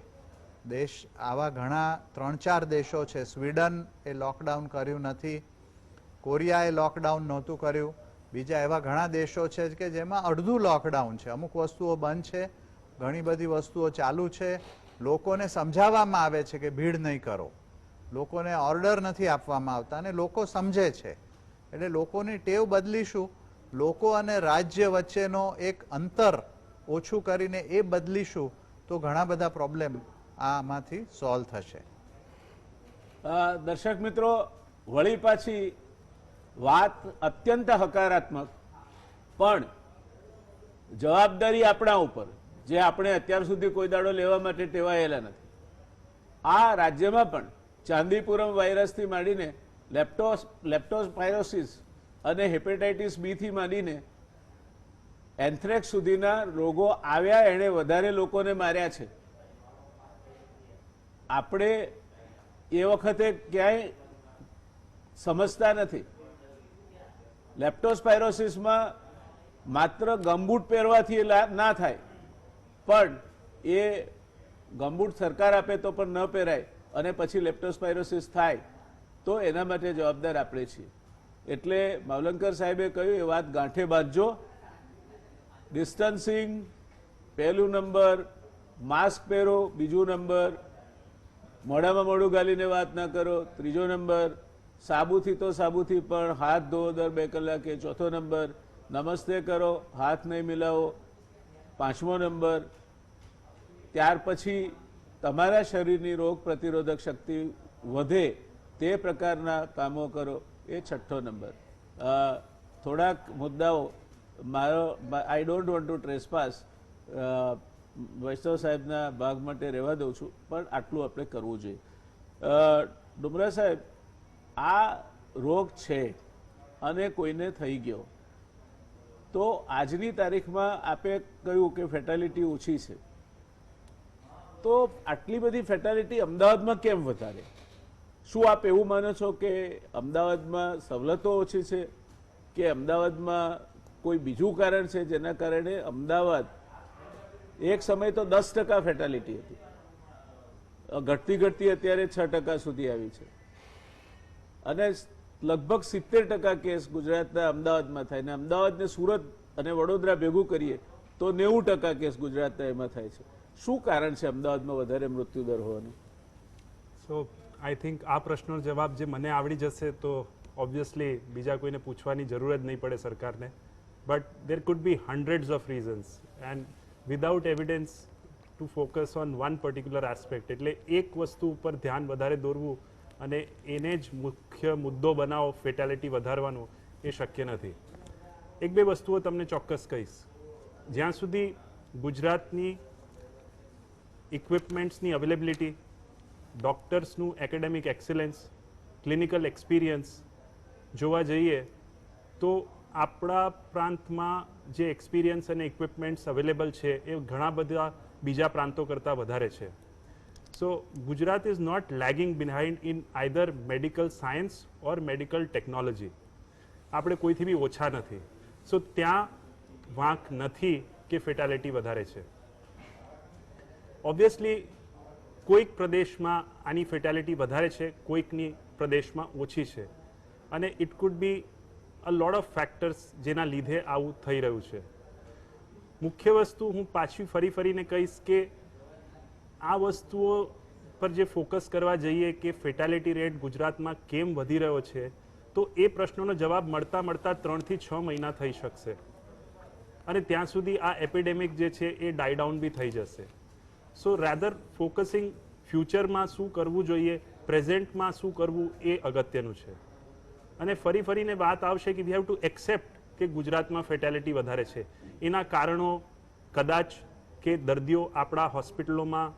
દેશ આવા ઘણા 3-4 દેશો છે. સ્વીડન એ લોકડાઉન કર્યું નથી, કોરિયાએ લોકડાઉન નહોતું કર્યું, બીજા એવા ઘણા દેશો છે કે જેમાં અડધું લોકડાઉન છે. અમુક વસ્તુઓ બંધ છે, ઘણી બધી વસ્તુઓ ચાલુ છે. લોકોને સમજાવવામાં આવે છે કે ભીડ નહીં કરો, લોકોને ઓર્ડર નથી આપવામાં આવતા અને લોકો સમજે છે. એટલે લોકોની ટેવ બદલીશું, લોકો અને રાજ્ય વચ્ચેનો એક અંતર ઓછું કરીને એ બદલીશું તો ઘણા બધા પ્રોબ્લેમ આમાંથી સોલ્વ થશે. દર્શક મિત્રો, વળી પાછી વાત અત્યંત હકારાત્મક, પણ જવાબદારી આપણા ઉપર, જે આપણે અત્યાર સુધી કોઈ દાડો લેવા માટે ટેવાયેલા નથી. આ રાજ્યમાં પણ ચાંદીપુરમ વાયરસથી માંડીને લેપ્ટોસ્પાયરોસિસ અને હેપેટાઇટિસ બી થી માંડીને એન્થ્રેક્સ સુધીના રોગો આવ્યા, એણે વધારે લોકોને માર્યા છે. આપણે એ વખતે ક્યાંય સમજતા નથી. લેપ્ટોસ્પાયરોસિસમાં માત્ર ગમબૂટ પહેરવાથી ના થાય, પણ એ ગમબૂટ સરકાર આપે તો પણ ન પહેરાય અને પછી લેપ્ટોસ્પાયરોસિસ થાય તો એના માટે જવાબદાર આપણે છીએ. એટલે માવલંકર સાહેબે કહ્યું એ વાત ગાંઠે બાંધજો. ડિસ્ટન્સિંગ પહેલું નંબર, માસ્ક પહેરો બીજું નંબર, મોઢામાં મોઢું ગાલીને વાત ના કરો ત્રીજો નંબર, સાબુથી તો સાબુથી પણ હાથ ધોવો દર 2 કલાકે ચોથો નંબર, નમસ્તે કરો, હાથ નહીં મિલાવો પાંચમો નંબર, ત્યાર પછી તમારા શરીરની રોગ પ્રતિરોધક શક્તિ વધે તે પ્રકારના કામો કરો એ છઠ્ઠો નંબર. થોડાક મુદ્દાઓ મારો આઈ ડોન્ટ વોન્ટ ટુ ટ્રેસપાસ વૈષ્ણવ સાહેબના ભાગ માટે રહેવા દઉં છું, પણ આટલું આપણે કરવું જોઈએ. ડુમરા સાહેબ, આ રોગ છે અને કોઈને થઈ ગયો તો આજની તારીખમાં આપે કહ્યું કે ફેટાલિટી ઓછી છે, તો આટલી બધી ફેટાલિટી અમદાવાદમાં કેમ વધારે? શું આપ એવું માનો છો કે અમદાવાદમાં સવલતો ઓછી છે કે અમદાવાદમાં કોઈ બીજું કારણ છે જેના કારણે અમદાવાદ એક સમય તો 10% ફેટાલિટી હતી, ઘટતી ઘટતી અત્યારે 6% સુધી આવી છે અને લગભગ 70% કેસ ગુજરાતના અમદાવાદમાં થાય, ને અમદાવાદ ને સુરત અને વડોદરા ભેગું કરીએ તો 90% કેસ ગુજરાતના એમાં થાય છે. શું કારણ છે અમદાવાદમાં વધારે મૃત્યુદર હોવાનું? સો આઈ થિંક આ પ્રશ્નનો જવાબ જે મને આવડી જશે તો ઓબ્વિયસલી બીજા કોઈને પૂછવાની જરૂર જ નહીં પડે સરકારને. But there could be hundreds of reasons and without evidence to focus on one particular aspect, એટલે એક વસ્તુ ઉપર ધ્યાન વધારે દોરવું અને એને જ મુખ્ય મુદ્દો બનાવો, ફેટાલિટી વધારવાનો, એ શક્ય નથી. એક બે વસ્તુઓ તમને ચોક્કસ કહીશ. જ્યાં સુધી ગુજરાતની ઇક્વિપમેન્ટ્સની અવેલેબિલિટી, ડૉક્ટર્સનું એકેડેમિક એક્સેલન્સ, ક્લિનિકલ એક્સપિરિયન્સ જોવા જઈએ તો આપણા પ્રાંતમાં જે એક્સપિરિયન્સ અને ઇક્વિપમેન્ટ્સ અવેલેબલ છે એ ઘણા બધા બીજા પ્રાંતો કરતાં વધારે છે. So Gujarat is not lagging behind in either medical science or medical technology. આપણે કોઈથી બી ઓછા નથી. સો ત્યાં વાંક નથી કે ફેટાલિટી વધારે છે. ઓબ્વિયસલી કોઈક પ્રદેશમાં આની ફેટાલિટી વધારે છે, કોઈકની પ્રદેશમાં ઓછી છે, અને it could B a lot of factors જેના લીધે આવું થઈ રહ્યું છે. મુખ્ય વસ્તુ હું પાછી ફરીને કહીશ કે આ વસ્તુઓ પર જે ફોકસ કરવા જઈએ કે ફેટાલિટી રેટ ગુજરાતમાં કેમ વધી રહ્યો છે, તો એ પ્રશ્નોનો જવાબ મળતા 3 થી 6 મહિના થઈ શકશે, અને ત્યાં સુધી આ એપિડેમિક જે છે એ ડાય ડાઉન બી થઈ જશે. સો રેધર ફોકસિંગ ફ્યુચરમાં શું કરવું જોઈએ, પ્રેઝન્ટમાં શું કરવું, એ અગત્યનું છે. અને ફરીને વાત આવશે કે વી હેવ ટુ એક્સેપ્ટ કે ગુજરાતમાં ફેટાલિટી વધારે છે. એના કારણો કદાચ કે દર્દીઓ આપણા હોસ્પિટલોમાં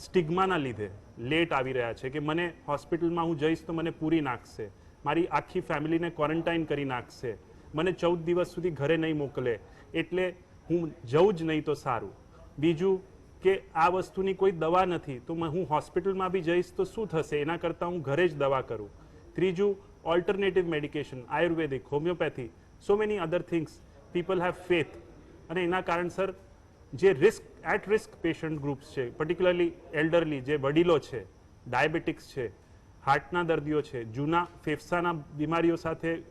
સ્ટિગ્માના લીધે લેટ આવી રહ્યા છે, કે મને હોસ્પિટલમાં હું જઈશ તો મને પૂરી નાખશે, મારી આખી ફેમિલીને ક્વોરન્ટાઇન કરી નાખશે, મને 14 દિવસ સુધી ઘરે નહીં મોકલે, એટલે હું જઉં જ નહીં તો સારું. બીજું કે આ વસ્તુની કોઈ દવા નથી તો હું હોસ્પિટલમાં બી જઈશ તો શું થશે, એના કરતાં હું ઘરે જ દવા કરું. ત્રીજું, alternative medication, Ayurvedic, homeopathy, so many other things, people have faith, અને એના કારણસર જે એટ રિસ્ક પેશન્ટ ગ્રુપ્સ છે, પર્ટિક્યુલરલી એલ્ડરલી, જે વડીલો છે, ડાયાબિટિક્સ છે, હાર્ટના દર્દીઓ છે, જૂના ફેફસાના બીમારીઓ સાથે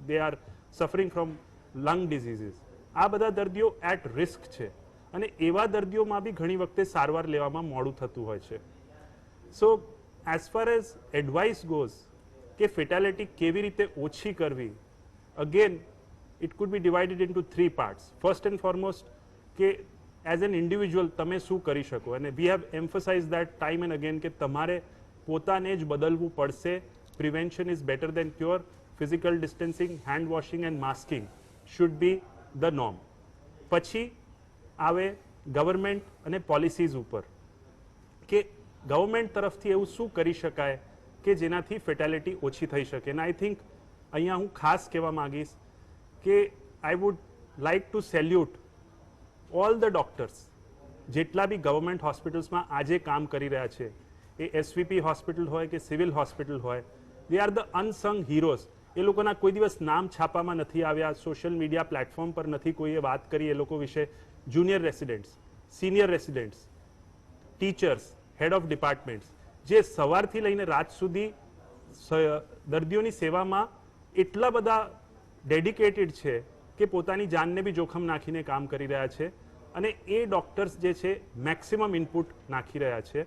they are suffering from lung diseases, આ બધા દર્દીઓ એટ રિસ્ક છે, અને એવા દર્દીઓમાં બી ઘણી વખતે સારવાર લેવામાં મોડું થતું હોય છે. So as far as advice goes કે ફેટાલિટી કેવી રીતે ઓછી કરવી, again it could be divided into 3 parts. First and foremost કે એઝ એન ઇન્ડિવિજ્યુઅલ તમે શું કરી શકો, અને we have emphasize that time and again કે તમારે પોતાને જ બદલવું પડશે. Prevention is better than cure. Physical distancing, hand washing and masking should be the norm. પછી આવે ગવર્મેન્ટ અને પોલિસીઝ ઉપર, કે ગવર્મેન્ટ તરફથી એવું શું કરી શકાય કે જેનાથી ફેટાલિટી ઓછી થઈ શકે. અને આઈ થિંક અહીંયા હું ખાસ કહેવા માંગીશ કે I would like to salute all the doctors જેટલા બી ગવર્મેન્ટ હોસ્પિટલ્સમાં આજે કામ કરી રહ્યા છે, એ એસવીપી હોસ્પિટલ હોય કે સિવિલ હોસ્પિટલ હોય, they are the unsung heroes. એ લોકોના કોઈ દિવસ નામ છાપામાં નથી આવ્યા, સોશિયલ મીડિયા પ્લેટફોર્મ પર નથી કોઈએ વાત કરી એ લોકો વિશે. Junior residents, senior residents, teachers, head of departments, જે સવારથી લઈને રાત સુધી દર્દીઓની સેવામાં એટલા બધા ડેડિકેટેડ છે કે પોતાની જાનને બી જોખમ નાખીને કામ કરી રહ્યા છે, અને એ ડૉક્ટર્સ જે છે મેક્સિમમ ઇનપુટ નાખી રહ્યા છે.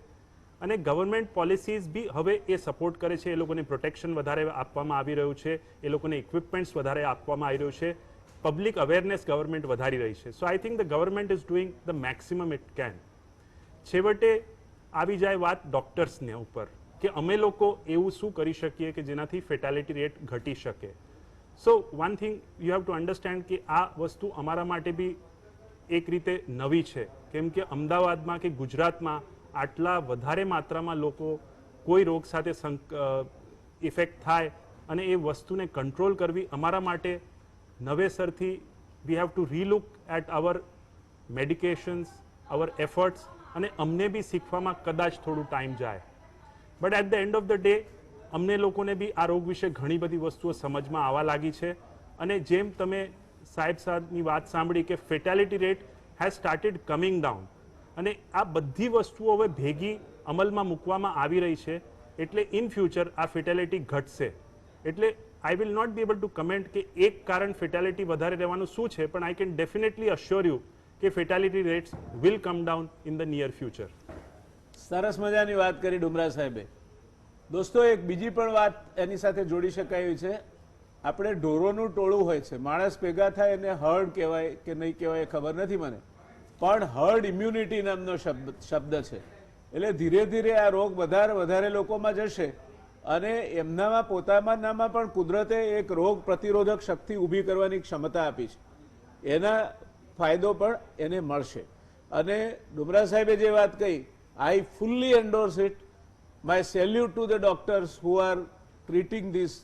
અને ગવર્મેન્ટ પોલિસીઝ બી હવે એ સપોર્ટ કરે છે, એ લોકોને પ્રોટેક્શન વધારે આપવામાં આવી રહ્યું છે, એ લોકોને ઇક્વિપમેન્ટ્સ વધારે આપવામાં આવી રહ્યું છે, પબ્લિક અવેરનેસ ગવર્મેન્ટ વધારી રહી છે. So I think the government is doing the maximum it can. છેવટે આવી જાય વાત ડૉક્ટર્સને ઉપર, કે અમે લોકો એવું શું કરી શકીએ કે જેનાથી ફેટાલિટી રેટ ઘટી શકે. So one thing you have to understand કે આ વસ્તુ અમારા માટે બી એક રીતે નવી છે, કેમ કે અમદાવાદમાં કે ગુજરાતમાં આટલા વધારે માત્રામાં લોકો કોઈ રોગ સાથે ઇફેક્ટ થાય અને એ વસ્તુને કંટ્રોલ કરવી અમારા માટે નવેસરથી we have to relook at our medications, our efforts, અને અમને બી શીખવામાં કદાચ થોડું ટાઈમ જાય. But at the end of the day અમને લોકોને બી આ રોગ વિશે ઘણી બધી વસ્તુઓ સમજમાં આવવા લાગી છે. અને જેમ તમે સાહેબની વાત સાંભળી કે fatality rate has started coming down, અને આ બધી વસ્તુઓ હવે ભેગી અમલમાં મૂકવામાં આવી રહી છે, એટલે ઇન ફ્યુચર આ ફેટાલિટી ઘટશે. એટલે I will not be able to comment કે એક કારણ ફેટાલિટી વધારે રહેવાનું શું છે, પણ I can definitely assure you કે fatality rates will come down in the near future. સરસ મજાની વાત કરી ડુમરા સાહેબે. દોસ્તો, એક બીજી પણ વાત એની સાથે જોડી શકાય એવી છે. આપણે ઢોરોનું ટોળું હોય છે, માણસ ભેગા થાય એને હર્ડ કહેવાય કે નહીં કહેવાય એ ખબર નથી મને, પણ હર્ડ ઇમ્યુનિટી નામનો શબ્દ છે. એટલે ધીરે ધીરે આ રોગ વધારે લોકોમાં જશે અને એમનામાં પોતાનામાં પણ કુદરતે એક રોગ પ્રતિરોધક શક્તિ ઊભી કરવાની ક્ષમતા આપી છે, એના ફાયદો પણ એને મળશે. અને ડુમરા સાહેબે જે વાત કહી, I fully endorse it. My salute to the doctors who are treating this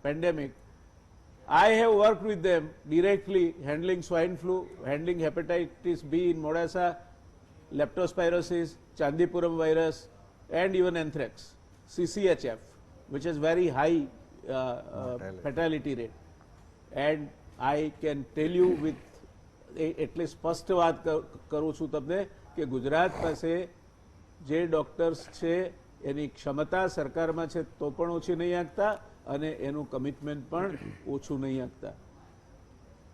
pandemic. I have worked with them directly, handling swine flu, handling hepatitis B in Modasa, leptospirosis, Chandipuram virus, and even anthrax, CCHF, which is very high fatality rate. And I can tell you with એટલે સ્પષ્ટ વાત કરું છું તમને કે ગુજરાત પાસે જે doctors છે એની ક્ષમતા સરકારમાં છે તો પણ ઓછી નહીં આંકતા અને એનું કમિટમેન્ટ પણ ઓછું નહીં આંકતા.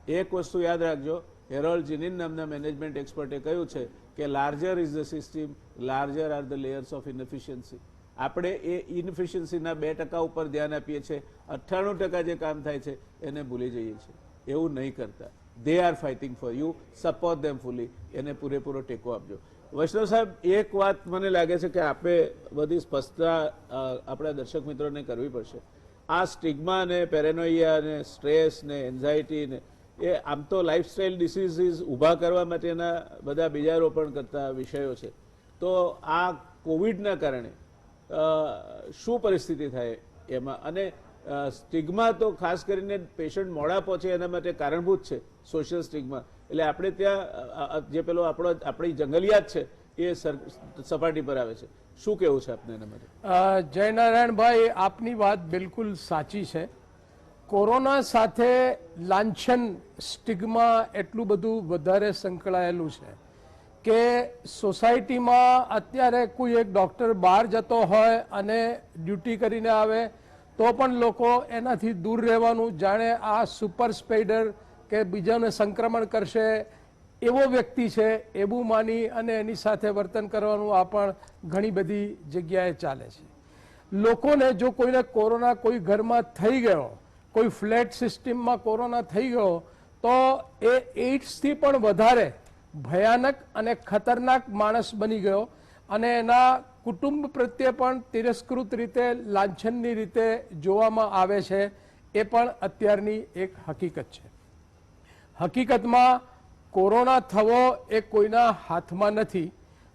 એક વસ્તુ યાદ રાખજો, હેરોલ્ડ જીનિન નામના મેનેજમેન્ટ એક્સપર્ટે કહ્યું છે કે larger is the system, larger are the layers of inefficiency. આપણે એ ઇનએફિશિયન્સીના 2% ઉપર ધ્યાન આપીએ છીએ, 98% જે કામ થાય છે એને ભૂલી જઈએ છીએ. એવું નહીં કરતા. They are fighting for you, support them fully, એને પૂરેપૂરો ટેકો આપજો. વૈષ્ણવ સાહેબ, એક વાત મને લાગે છે કે આપણે બધી સ્પષ્ટતા આપણા દર્શક મિત્રોને કરવી પડશે. આ સ્ટિગ્મા ને પેરેનોઇયા ને સ્ટ્રેસ ને એન્ઝાયટી ને એ આમ તો લાઇફસ્ટાઇલ ડિસીઝીસ ઊભા કરવા માટેના બધા બીજા રોપણ કરતા વિષયો છે. તો આ કોવિડના કારણે શું પરિસ્થિતિ થાય એમાં, અને સ્ટિગ્મા તો ખાસ કરીને પેશન્ટ મોડા પહોંચે એના માટે કારણભૂત છે, સોશિયલ સ્ટિગ્મા. એટલે આપણે ત્યાં જે પેલો આપણી જંગલિયાત છે એ સપાટી પર આવે છે. શું કહેવું છે આપને એના માટે? જયનારાયણભાઈ, આપની વાત બિલકુલ સાચી છે. કોરોના સાથે લાંછન સ્ટિગ્મા એટલું બધું વધારે સંકળાયેલું છે કે સોસાયટીમાં અત્યારે કોઈ એક ડૉક્ટર બહાર જતો હોય અને ડ્યુટી કરીને આવે તો પણ લોકો એનાથી દૂર રહેવાનું, જાણે આ સુપર સ્પ્રેડર કે બીજાને સંક્રમણ કરશે એવો વ્યક્તિ છે એવું માની અને એની સાથે વર્તન કરવાનું આ પણ ઘણી બધી જગ્યાએ ચાલે છે. લોકોને જો કોઈને કોરોના કોઈ ઘરમાં થઈ ગયો, કોઈ ફ્લેટ સિસ્ટમમાં કોરોના થઈ ગયો તો એ એઇડ્સથી પણ વધારે ભયાનક અને ખતરનાક માણસ બની ગયો અને એના કુટુંબ પ્રત્યે પણ તિરસ્કૃત રીતે, લાંછનની રીતે જોવામાં આવે છે. એ પણ અત્યારની એક હકીકત છે. હકીકતમાં કોરોના થવો એ કોઈના હાથમાં નથી.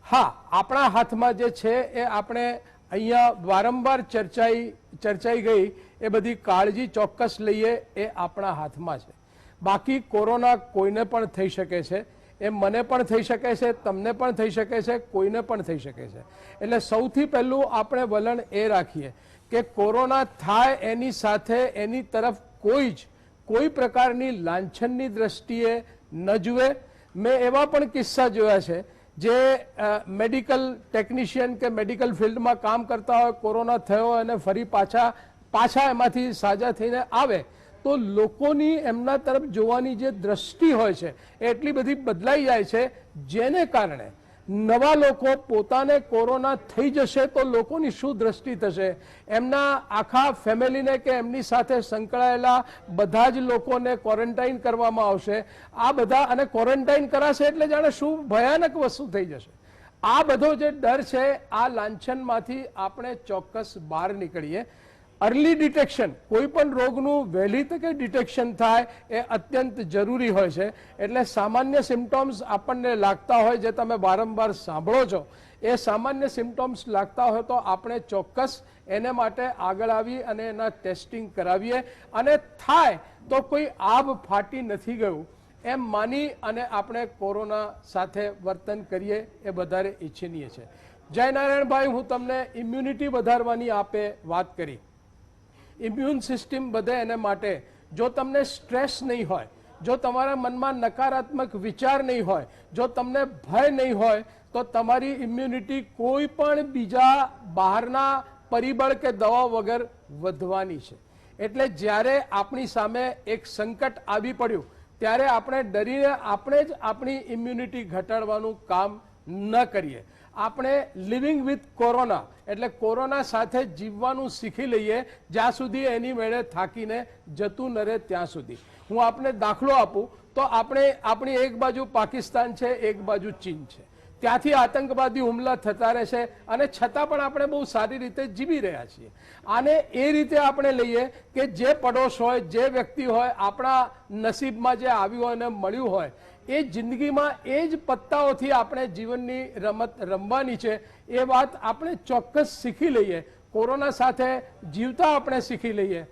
હા, આપણા હાથમાં જે છે એ આપણે અહીંયા વારંવાર ચર્ચાઈ ગઈ એ બધી કાળજી ચોક્કસ લઈએ એ આપણા હાથમાં છે. બાકી કોરોના કોઈને પણ થઈ શકે છે. એ મને પણ થઈ શકે છે, તમને પણ થઈ શકે છે, કોઈને પણ થઈ શકે છે. એટલે સૌથી પહેલું આપણે વલણ એ રાખીએ કે કોરોના થાય એની સાથે એની તરફ કોઈ પ્રકારની લાંછનની દ્રષ્ટિએ ન જુએ. મેં એવા પણ કિસ્સા જોયા છે જે મેડિકલ ટેકનિશિયન કે મેડિકલ ફિલ્ડમાં કામ કરતા હોય, કોરોના થયો અને ફરી પાછા એમાંથી સાજા થઈને આવે તો લોકોની એમના તરફ જોવાની જે દ્રષ્ટિ હોય છે એ એટલી બધી બદલાઈ જાય છે, જેને કારણે નવા લોકો પોતાને કોરોના થઈ જશે તો લોકોની શું દ્રષ્ટિ થશે, એમના આખા ફેમિલીને કે એમની સાથે સંકળાયેલા બધા જ લોકોને ક્વોરન્ટાઇન કરવામાં આવશે. આ બધા અને ક્વોરન્ટાઇન કરાશે એટલે જાણે શું ભયાનક વસ્તુ થઈ જશે. આ બધો જે ડર છે, આ લાંછનમાંથી આપણે ચોક્કસ બહાર નીકળીએ. અર્લી ડિટેક્શન, કોઈ પણ રોગનું વહેલી તકે ડિટેક્શન થાય એ અત્યંત જરૂરી હોય છે. એટલે સામાન્ય સિમ્ટોમ્સ આપણને લાગતા હોય, જે તમે વારંવાર સાંભળો છો, એ સામાન્ય સિમ્ટોમ્સ લાગતા હોય તો આપણે ચોક્કસ એને માટે આગળ આવી અને એના ટેસ્ટિંગ કરાવીએ અને થાય તો કોઈ આભ ફાટી નથી ગયું એમ માની અને આપણે કોરોના સાથે વર્તન કરીએ એ વધારે ઈચ્છનીય છે. જયનારાયણભાઈ, હું તમને ઇમ્યુનિટી વધારવાની આપે વાત કરી. ઇમ્યુન સિસ્ટમ વધે એને માટે જો તમને સ્ટ્રેસ નહીં હોય, જો તમારા મનમાં નકારાત્મક વિચાર નહીં હોય, જો તમને ભય નહીં હોય તો તમારી ઇમ્યુનિટી કોઈ પણ બીજા બહારના પરિબળ કે દવા વગર વધવાની છે. એટલે જ્યારે આપણી સામે એક સંકટ આવી પડ્યું ત્યારે આપણે ડરીને આપણે જ આપણી ઇમ્યુનિટી ઘટાડવાનું કામ ન કરીએ. આપણે લિવિંગ વિથ કોરોના એટલે કોરોના સાથે જીવવાનું શીખી લઈએ જ્યાં સુધી એની મેળે થાકીને જતું ન રહે ત્યાં સુધી. હું આપને દાખલો આપું તો આપણે આપણી એક બાજુ પાકિસ્તાન છે, એક બાજુ ચીન છે. ત્યાંથી આતંકવાદી હુમલા થતા રહેશે અને છતાં પણ આપણે બહુ સારી રીતે જીવી રહ્યા છીએ. આને એ રીતે આપણે લઈએ કે જે પડોશ હોય, જે વ્યક્તિ હોય, આપણા નસીબમાં જે આવ્યું હોય અને મળ્યું હોય એ જિંદગીમાં એ જ પત્તાઓથી આપણે જીવનની રમત રમવાની છે. એ વાત આપણે ચોક્કસ શીખી લઈએ. કોરોના સાથે જીવતા આપણે શીખી લઈએ.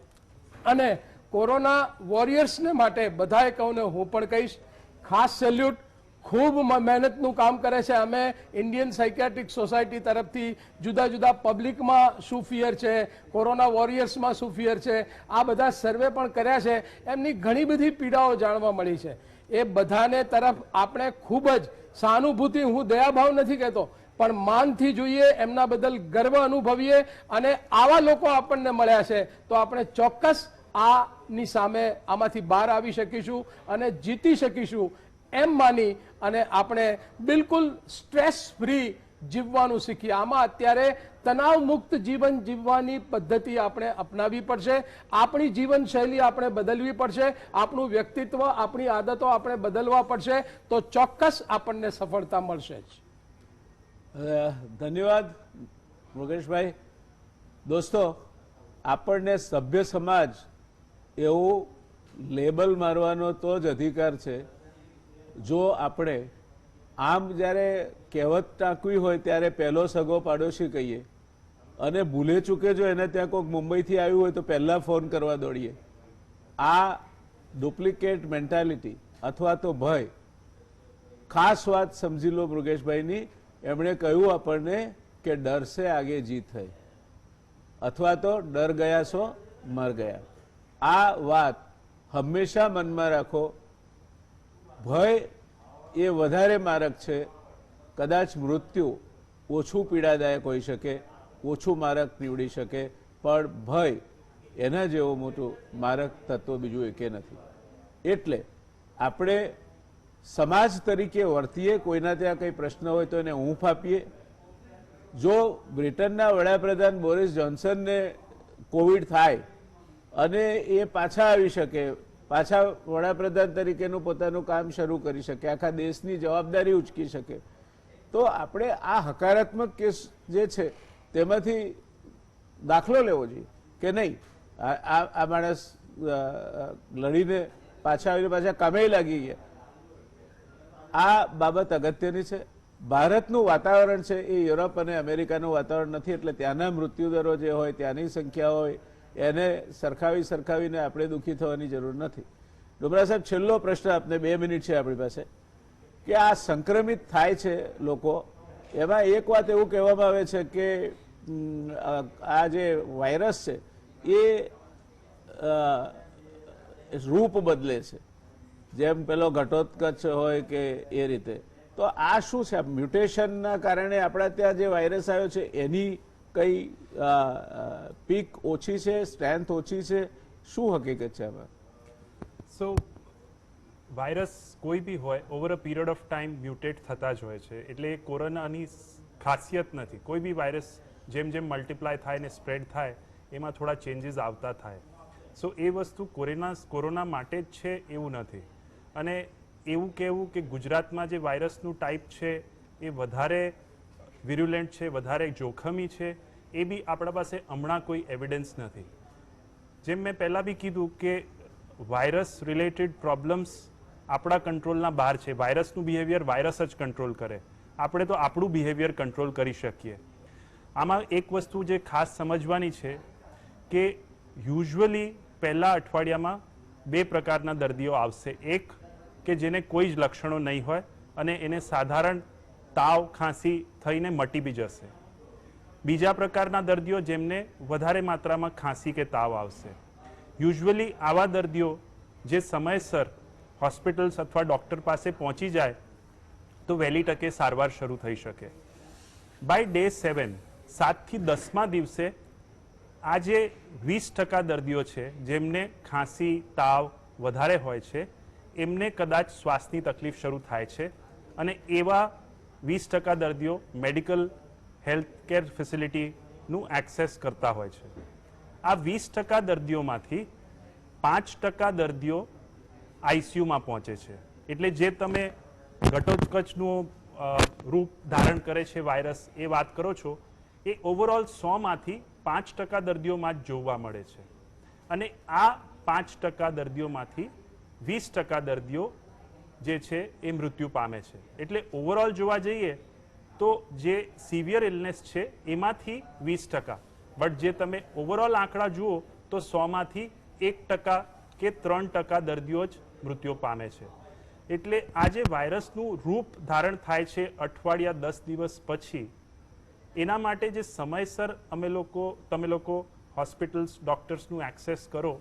અને કોરોના વોરિયર્સને માટે બધાએ કહું ને હું પણ કહીશ, ખાસ સેલ્યુટ. ખૂબ મહેનતનું કામ કરે છે. અમે ઇન્ડિયન સાયકિયાટ્રિક સોસાયટી તરફથી જુદા જુદા પબ્લિકમાં શું ફિયર છે, કોરોના વોરિયર્સમાં શું ફિયર છે, આ બધા સર્વે પણ કર્યા છે. એમની ઘણી બધી પીડાઓ જાણવા મળી છે. એ બધાને તરફ આપણે ખૂબ જ સહાનુભૂતિ, હું દયાભાવ નથી કહેતો, પણ માનથી જોઈએ, એમના બદલ ગર્વ અનુભવીએ. અને આવા લોકો આપણને મળ્યા છે તો આપણે ચોક્કસ આની સામે આમાંથી બહાર આવી શકીશું અને જીતી શકીશું એમ માની અને આપણે બિલકુલ સ્ટ્રેસ ફ્રી જીવવાનું શીખીએ. આમાં અત્યારે તણાવ મુક્ત જીવન જીવવાની પદ્ધતિ આપણે અપનાવવી પડશે. આપણી જીવનશૈલી આપણે બદલવી પડશે. આપણું વ્યક્તિત્વ, આપણી આદતો આપણે બદલવા પડશે તો ચોક્કસ આપણને સફળતા મળશે જ. ધન્યવાદ મુકેશભાઈ. દોસ્તો, આપણને સભ્ય સમાજ એવું લેબલ મારવાનો તો જ અધિકાર છે જો આપણે આમ જ્યારે કહેવત ટાંકવી હોય ત્યારે પહેલો સગો પાડોશી કહીએ અને ભૂલે ચૂકે જો એને ત્યાં કોઈક મુંબઈથી આવ્યું હોય તો પહેલાં ફોન કરવા દોડીએ. આ ડુપ્લિકેટ મેન્ટાલિટી અથવા તો ભય, ખાસ વાત સમજી લો મૃગેશભાઈની. એમણે કહ્યું આપણને કે ડર સે આગે જીત है અથવા તો ડર ગયા સો મર ગયા. આ વાત હંમેશા મનમાં રાખો. ભય એ વધારે મારક છે. કદાચ મૃત્યુ ઓછું પીડાદાયક હોઈ શકે, ઓછું મારક નીવડી શકે, પણ ભય એના જેવું મોટું મારક તત્વ બીજું એકે નથી. એટલે આપણે સમાજ તરીકે વર્તીએ. કોઈના ત્યાં કંઈ પ્રશ્ન હોય તો એને હૂંફ આપીએ. જો બ્રિટનના વડાપ્રધાન બોરિસ જોન્સનને કોવિડ થાય અને એ પાછા આવી શકે, પાછા વડાપ્રધાન તરીકેનું પોતાનું કામ શરૂ કરી શકે, આખા દેશની જવાબદારી ઉચકી શકે, તો આપણે આ હકારાત્મક કેસ જે છે તેમાંથી દાખલો લેવો જોઈએ કે નહીં આ માણસ લડીને પાછા આવીને પાછા કામે લાગી ગયા. આ બાબત અગત્યની છે. ભારતનું વાતાવરણ છે એ યુરોપ અને અમેરિકાનું વાતાવરણ નથી. એટલે ત્યાંના મૃત્યુદરો જે હોય, ત્યાંની સંખ્યા હોય, એને સરખાવીને આપણે દુઃખી થવાની જરૂર નથી. ડુમરા સાહેબ, છેલ્લો પ્રશ્ન આપને, 2 મિનિટ છે આપણી પાસે, કે આ સંક્રમિત થાય છે લોકો, એમાં એક વાત એવું કહેવામાં આવે છે કે આ જે વાયરસ છે એ રૂપ બદલે છે, જેમ પેલો ઘટોત્કચ હોય કે એ રીતે. તો આ શું છે? મ્યુટેશનના કારણે આપણા ત્યાં જે વાયરસ આવ્યો છે એની કઈ પીક ઓછી છે, સ્ટ્રેન્થ ઓછી છે, શું હકીકત છે આમાં? સો વાયરસ કોઈ બી હોય over a period of time mutate થતા જ હોય છે. એટલે કોરોનાની ખાસિયત નથી. કોઈ બી વાયરસ જેમ જેમ મલ્ટીપ્લાય થાય ને સ્પ્રેડ થાય એમાં થોડા ચેન્જીસ આવતા થાય. સો એ વસ્તુ કોરોના માટે જ છે એવું નથી. અને એવું કહેવું કે ગુજરાતમાં જે વાયરસનું ટાઈપ છે એ વધારે વિરુલેન્ટ છે, વધારે જોખમી છે, એ બી આપણા પાસે હમણાં કોઈ એવિડન્સ નથી. જેમ મેં પહેલાં બી કીધું કે વાયરસ રિલેટેડ પ્રોબ્લેમ્સ આપણા કંટ્રોલના બહાર છે. વાયરસનું બિહેવિયર વાયરસ જ કંટ્રોલ કરે. આપણે તો આપણું બિહેવિયર કંટ્રોલ કરી શકીએ. આમાં એક વસ્તુ જે ખાસ સમજવાની છે કે યુઝ્યુઅલી પહેલા અઠવાડિયામાં 2 પ્રકારના દર્દીઓ આવશે. એક કે જેને કોઈ જ લક્ષણો નહીં હોય અને એને સાધારણ તાવ, ખાંસી થઈને મટી બી જશે. બીજા પ્રકારના દર્દીઓ જેમને વધારે માત્રામાં ખાંસી કે તાવ આવશે. યુઝ્યુઅલી આવા દર્દીઓ જે સમયસર હોસ્પિટલ્સ અથવા ડૉક્ટર પાસે પહોંચી જાય તો વહેલી તકે સારવાર શરૂ થઈ શકે. બાય ડે 7 થી 10મા દિવસે આજે 20% દર્દીઓ છે જેમને ખાંસી તાવ વધારે હોય છે, એમને કદાચ શ્વાસની તકલીફ શરૂ થાય છે અને એવા 20% દર્દીઓ મેડિકલ હેલ્થ કેર ફેસિલિટીનું એક્સેસ કરતા હોય છે. આ 20% દર્દીઓમાંથી 5% દર્દીઓ આઈસીયુમાં પહોંચે છે. એટલે જે તમે ઘટોત્કચનું રૂપ ધારણ કરે છે વાયરસ એ વાત કરો છો, એ ઓવરઓલ 100માંથી 5% દર્દીઓમાં જ જોવા મળે છે. અને આ 5% દર્દીઓમાંથી 20% દર્દીઓ જે છે એ મૃત્યુ પામે છે. એટલે ઓવરઓલ જોવા જઈએ તો જે સિવિયર ઇલનેસ છે એમાંથી 20%, બટ જે તમે ઓવરઓલ આંકડા જુઓ તો 100માંથી 1% કે 3% દર્દીઓ જ મૃત્યુ પામે છે. એટલે આ જે વાયરસનું રૂપ ધારણ થાય છે અઠવાડિયા 10 દિવસ પછી, એના માટે જે સમયસર તમે લોકો હોસ્પિટલ્સ ડોક્ટર્સનું એક્સેસ કરો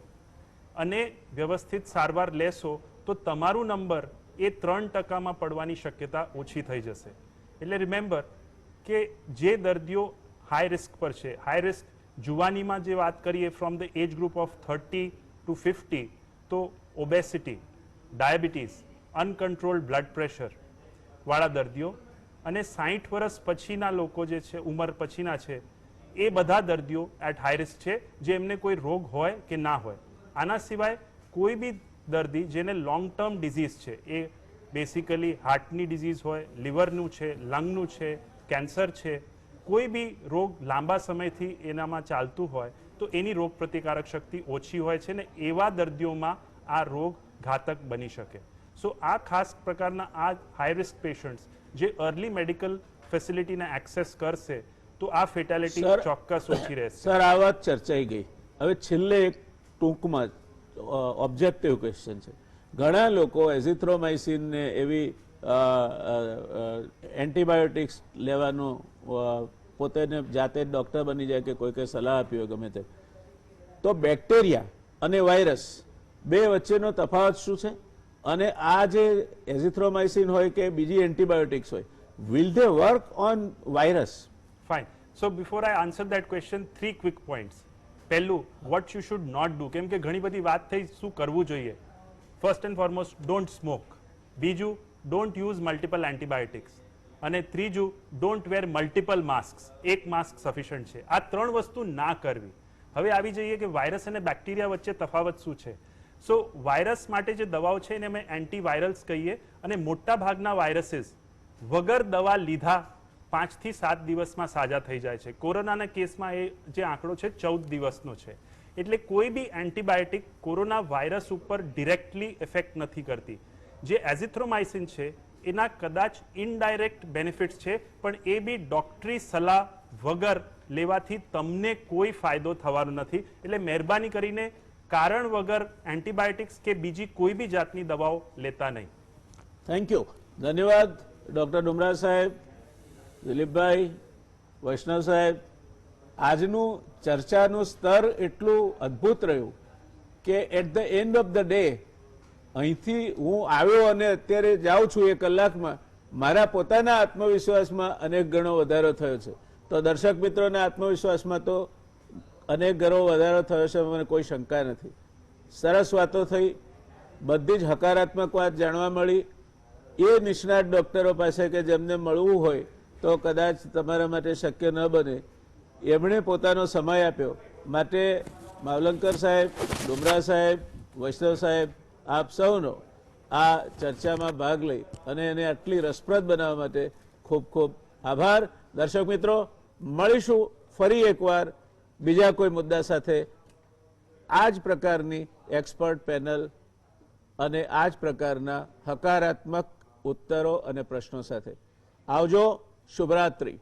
અને વ્યવસ્થિત સારવાર લેશો તો તમારું નંબર એ 3%માં પડવાની શક્યતા ઓછી થઈ જશે. એટલે રિમેમ્બર કે જે દર્દીઓ હાઈ રિસ્ક પર છે, હાઈ રિસ્ક જુવાનીમાં જે વાત કરીએ from the age group of 30 to 50, તો obesity, diabetes, uncontrolled blood pressure વાળા દર્દીઓ અને 60 વર્ષ પછીના લોકો જે છે, ઉંમર પછીના છે, એ બધા દર્દીઓ એટ હાઈ રિસ્ક છે, જે એમને કોઈ રોગ હોય કે ના હોય. આના સિવાય કોઈ બી દર્દી જેને લોંગ ટર્મ ડિઝીઝ છે, એ બેસિકલી હાર્ટની ડિઝીઝ હોય, લીવરનું છે, લંગનું છે, કેન્સર છે, કોઈ બી રોગ લાંબા સમયથી એનામાં ચાલતું હોય તો એની રોગ પ્રતિકારક શક્તિ ઓછી હોય છે ને એવા દર્દીઓમાં આ રોગ ઘાતક બની શકે. સો આ ખાસ પ્રકારના આ હાઈ રિસ્ક પેશન્ટ્સ જે અર્લી મેડિકલ ફેસિલિટીને એક્સેસ કરશે તો આ ફેટાલિટી સર, ચોક્કસ ઓછી રહેશે. સર, આ વાત ચર્ચાઈ ગઈ. હવે છેલ્લે એક ટૂંકમાં ઓબ્જેક્ટિવ ક્વેશ્ચન છે. ઘણા લોકો એઝિથ્રોમાઇસિન ને એવી એન્ટીબાયોટિક્સ લેવાનું પોતે જાતે જ ડોક્ટર બની જાય કે કોઈ સલાહ આપી હોય ગમે તે, તો બેક્ટેરિયા અને વાયરસ બે વચ્ચેનો તફાવત શું છે? અને આ જે એઝિથ્રોમાઇસિન હોય કે બીજી એન્ટીબાયોટિક્સ હોય, will they work on virus? Fine. So before I answer that question, 3 quick points. પહેલું, what you should not do, કેમ કે ઘણી બધી વાત થઈ શું કરવું જોઈએ. First and foremost, don't smoke. બીજું, ડોન્ટ યુઝ મલ્ટિપલ એન્ટીબાયોટિક્સ. અને ત્રીજું, ડોન્ટ વેર મલ્ટિપલ માસ્ક. એક માસ્ક સફિશિયન્ટ છે. આ 3 વસ્તુ ના કરવી. હવે આવી જઈએ કે વાયરસ અને બેક્ટેરિયા વચ્ચે તફાવત શું છે. સો વાયરસ માટે જે દવાઓ છે એને અમે એન્ટીવાયરલ્સ કહીએ, અને મોટા ભાગના વાયરસીસ વગર દવા લીધા 5 થી 7 દિવસમાં સાજા થઈ જાય છે. કોરોનાના કેસમાં એ જે આંકડો છે 14 દિવસનો છે. એટલે કોઈ બી એન્ટીબાયોટિક કોરોના વાયરસ ઉપર ડિરેક્ટલી ઇફેક્ટ નથી કરતી. જે એઝિથ્રોમાઇસિન છે એના કદાચ ઇનડાયરેક્ટ બેનિફિટ્સ છે, પણ એ બી ડોક્ટરી સલાહ વગર લેવાથી તમને કોઈ ફાયદો થવાનો નથી. એટલે મહેરબાની કરીને કારણ વગર એન્ટીબાયોટિક્સ કે બીજી કોઈ બી જાતની દવાઓ લેતા નહીં. થેન્ક યુ, ધન્યવાદ ડોક્ટર ડુમરા સાહેબ, દિલીપભાઈ, વૈષ્ણવ સાહેબ. આજનું ચર્ચાનું સ્તર એટલું અદ્ભુત રહ્યું કે at the end of the day અહીંથી હું આવ્યો અને અત્યારે જાઉં છું એ કલાકમાં મારા પોતાના આત્મવિશ્વાસમાં અનેક ગણો વધારો થયો છે. તો દર્શક મિત્રોના આત્મવિશ્વાસમાં તો અનેક ગણો વધારો થયો છે, મને કોઈ શંકા નથી. સરસ વાતો થઈ, બધી જ હકારાત્મક વાત જાણવા મળી. એ નિષ્ણાત ડોક્ટરો પાસે કે જેમને મળવું હોય તો કદાચ તમારા માટે શક્ય ન બને, એમણે પોતાનો સમય આપ્યો. માટે માવલંકર સાહેબ, ડુમરા સાહેબ, વૈષ્ણવ સાહેબ, આપ સૌનો આ ચર્ચામાં ભાગ લઈ અને એને આટલી રસપ્રદ બનાવવા માટે ખૂબ ખૂબ આભાર. દર્શક મિત્રો, મળીશું ફરી એકવાર બીજા કોઈ મુદ્દા સાથે, આ જ પ્રકારની એક્સપર્ટ પેનલ અને આ જ પ્રકારના હકારાત્મક ઉત્તરો અને પ્રશ્નો સાથે. આવજો. શુભરાત્રી.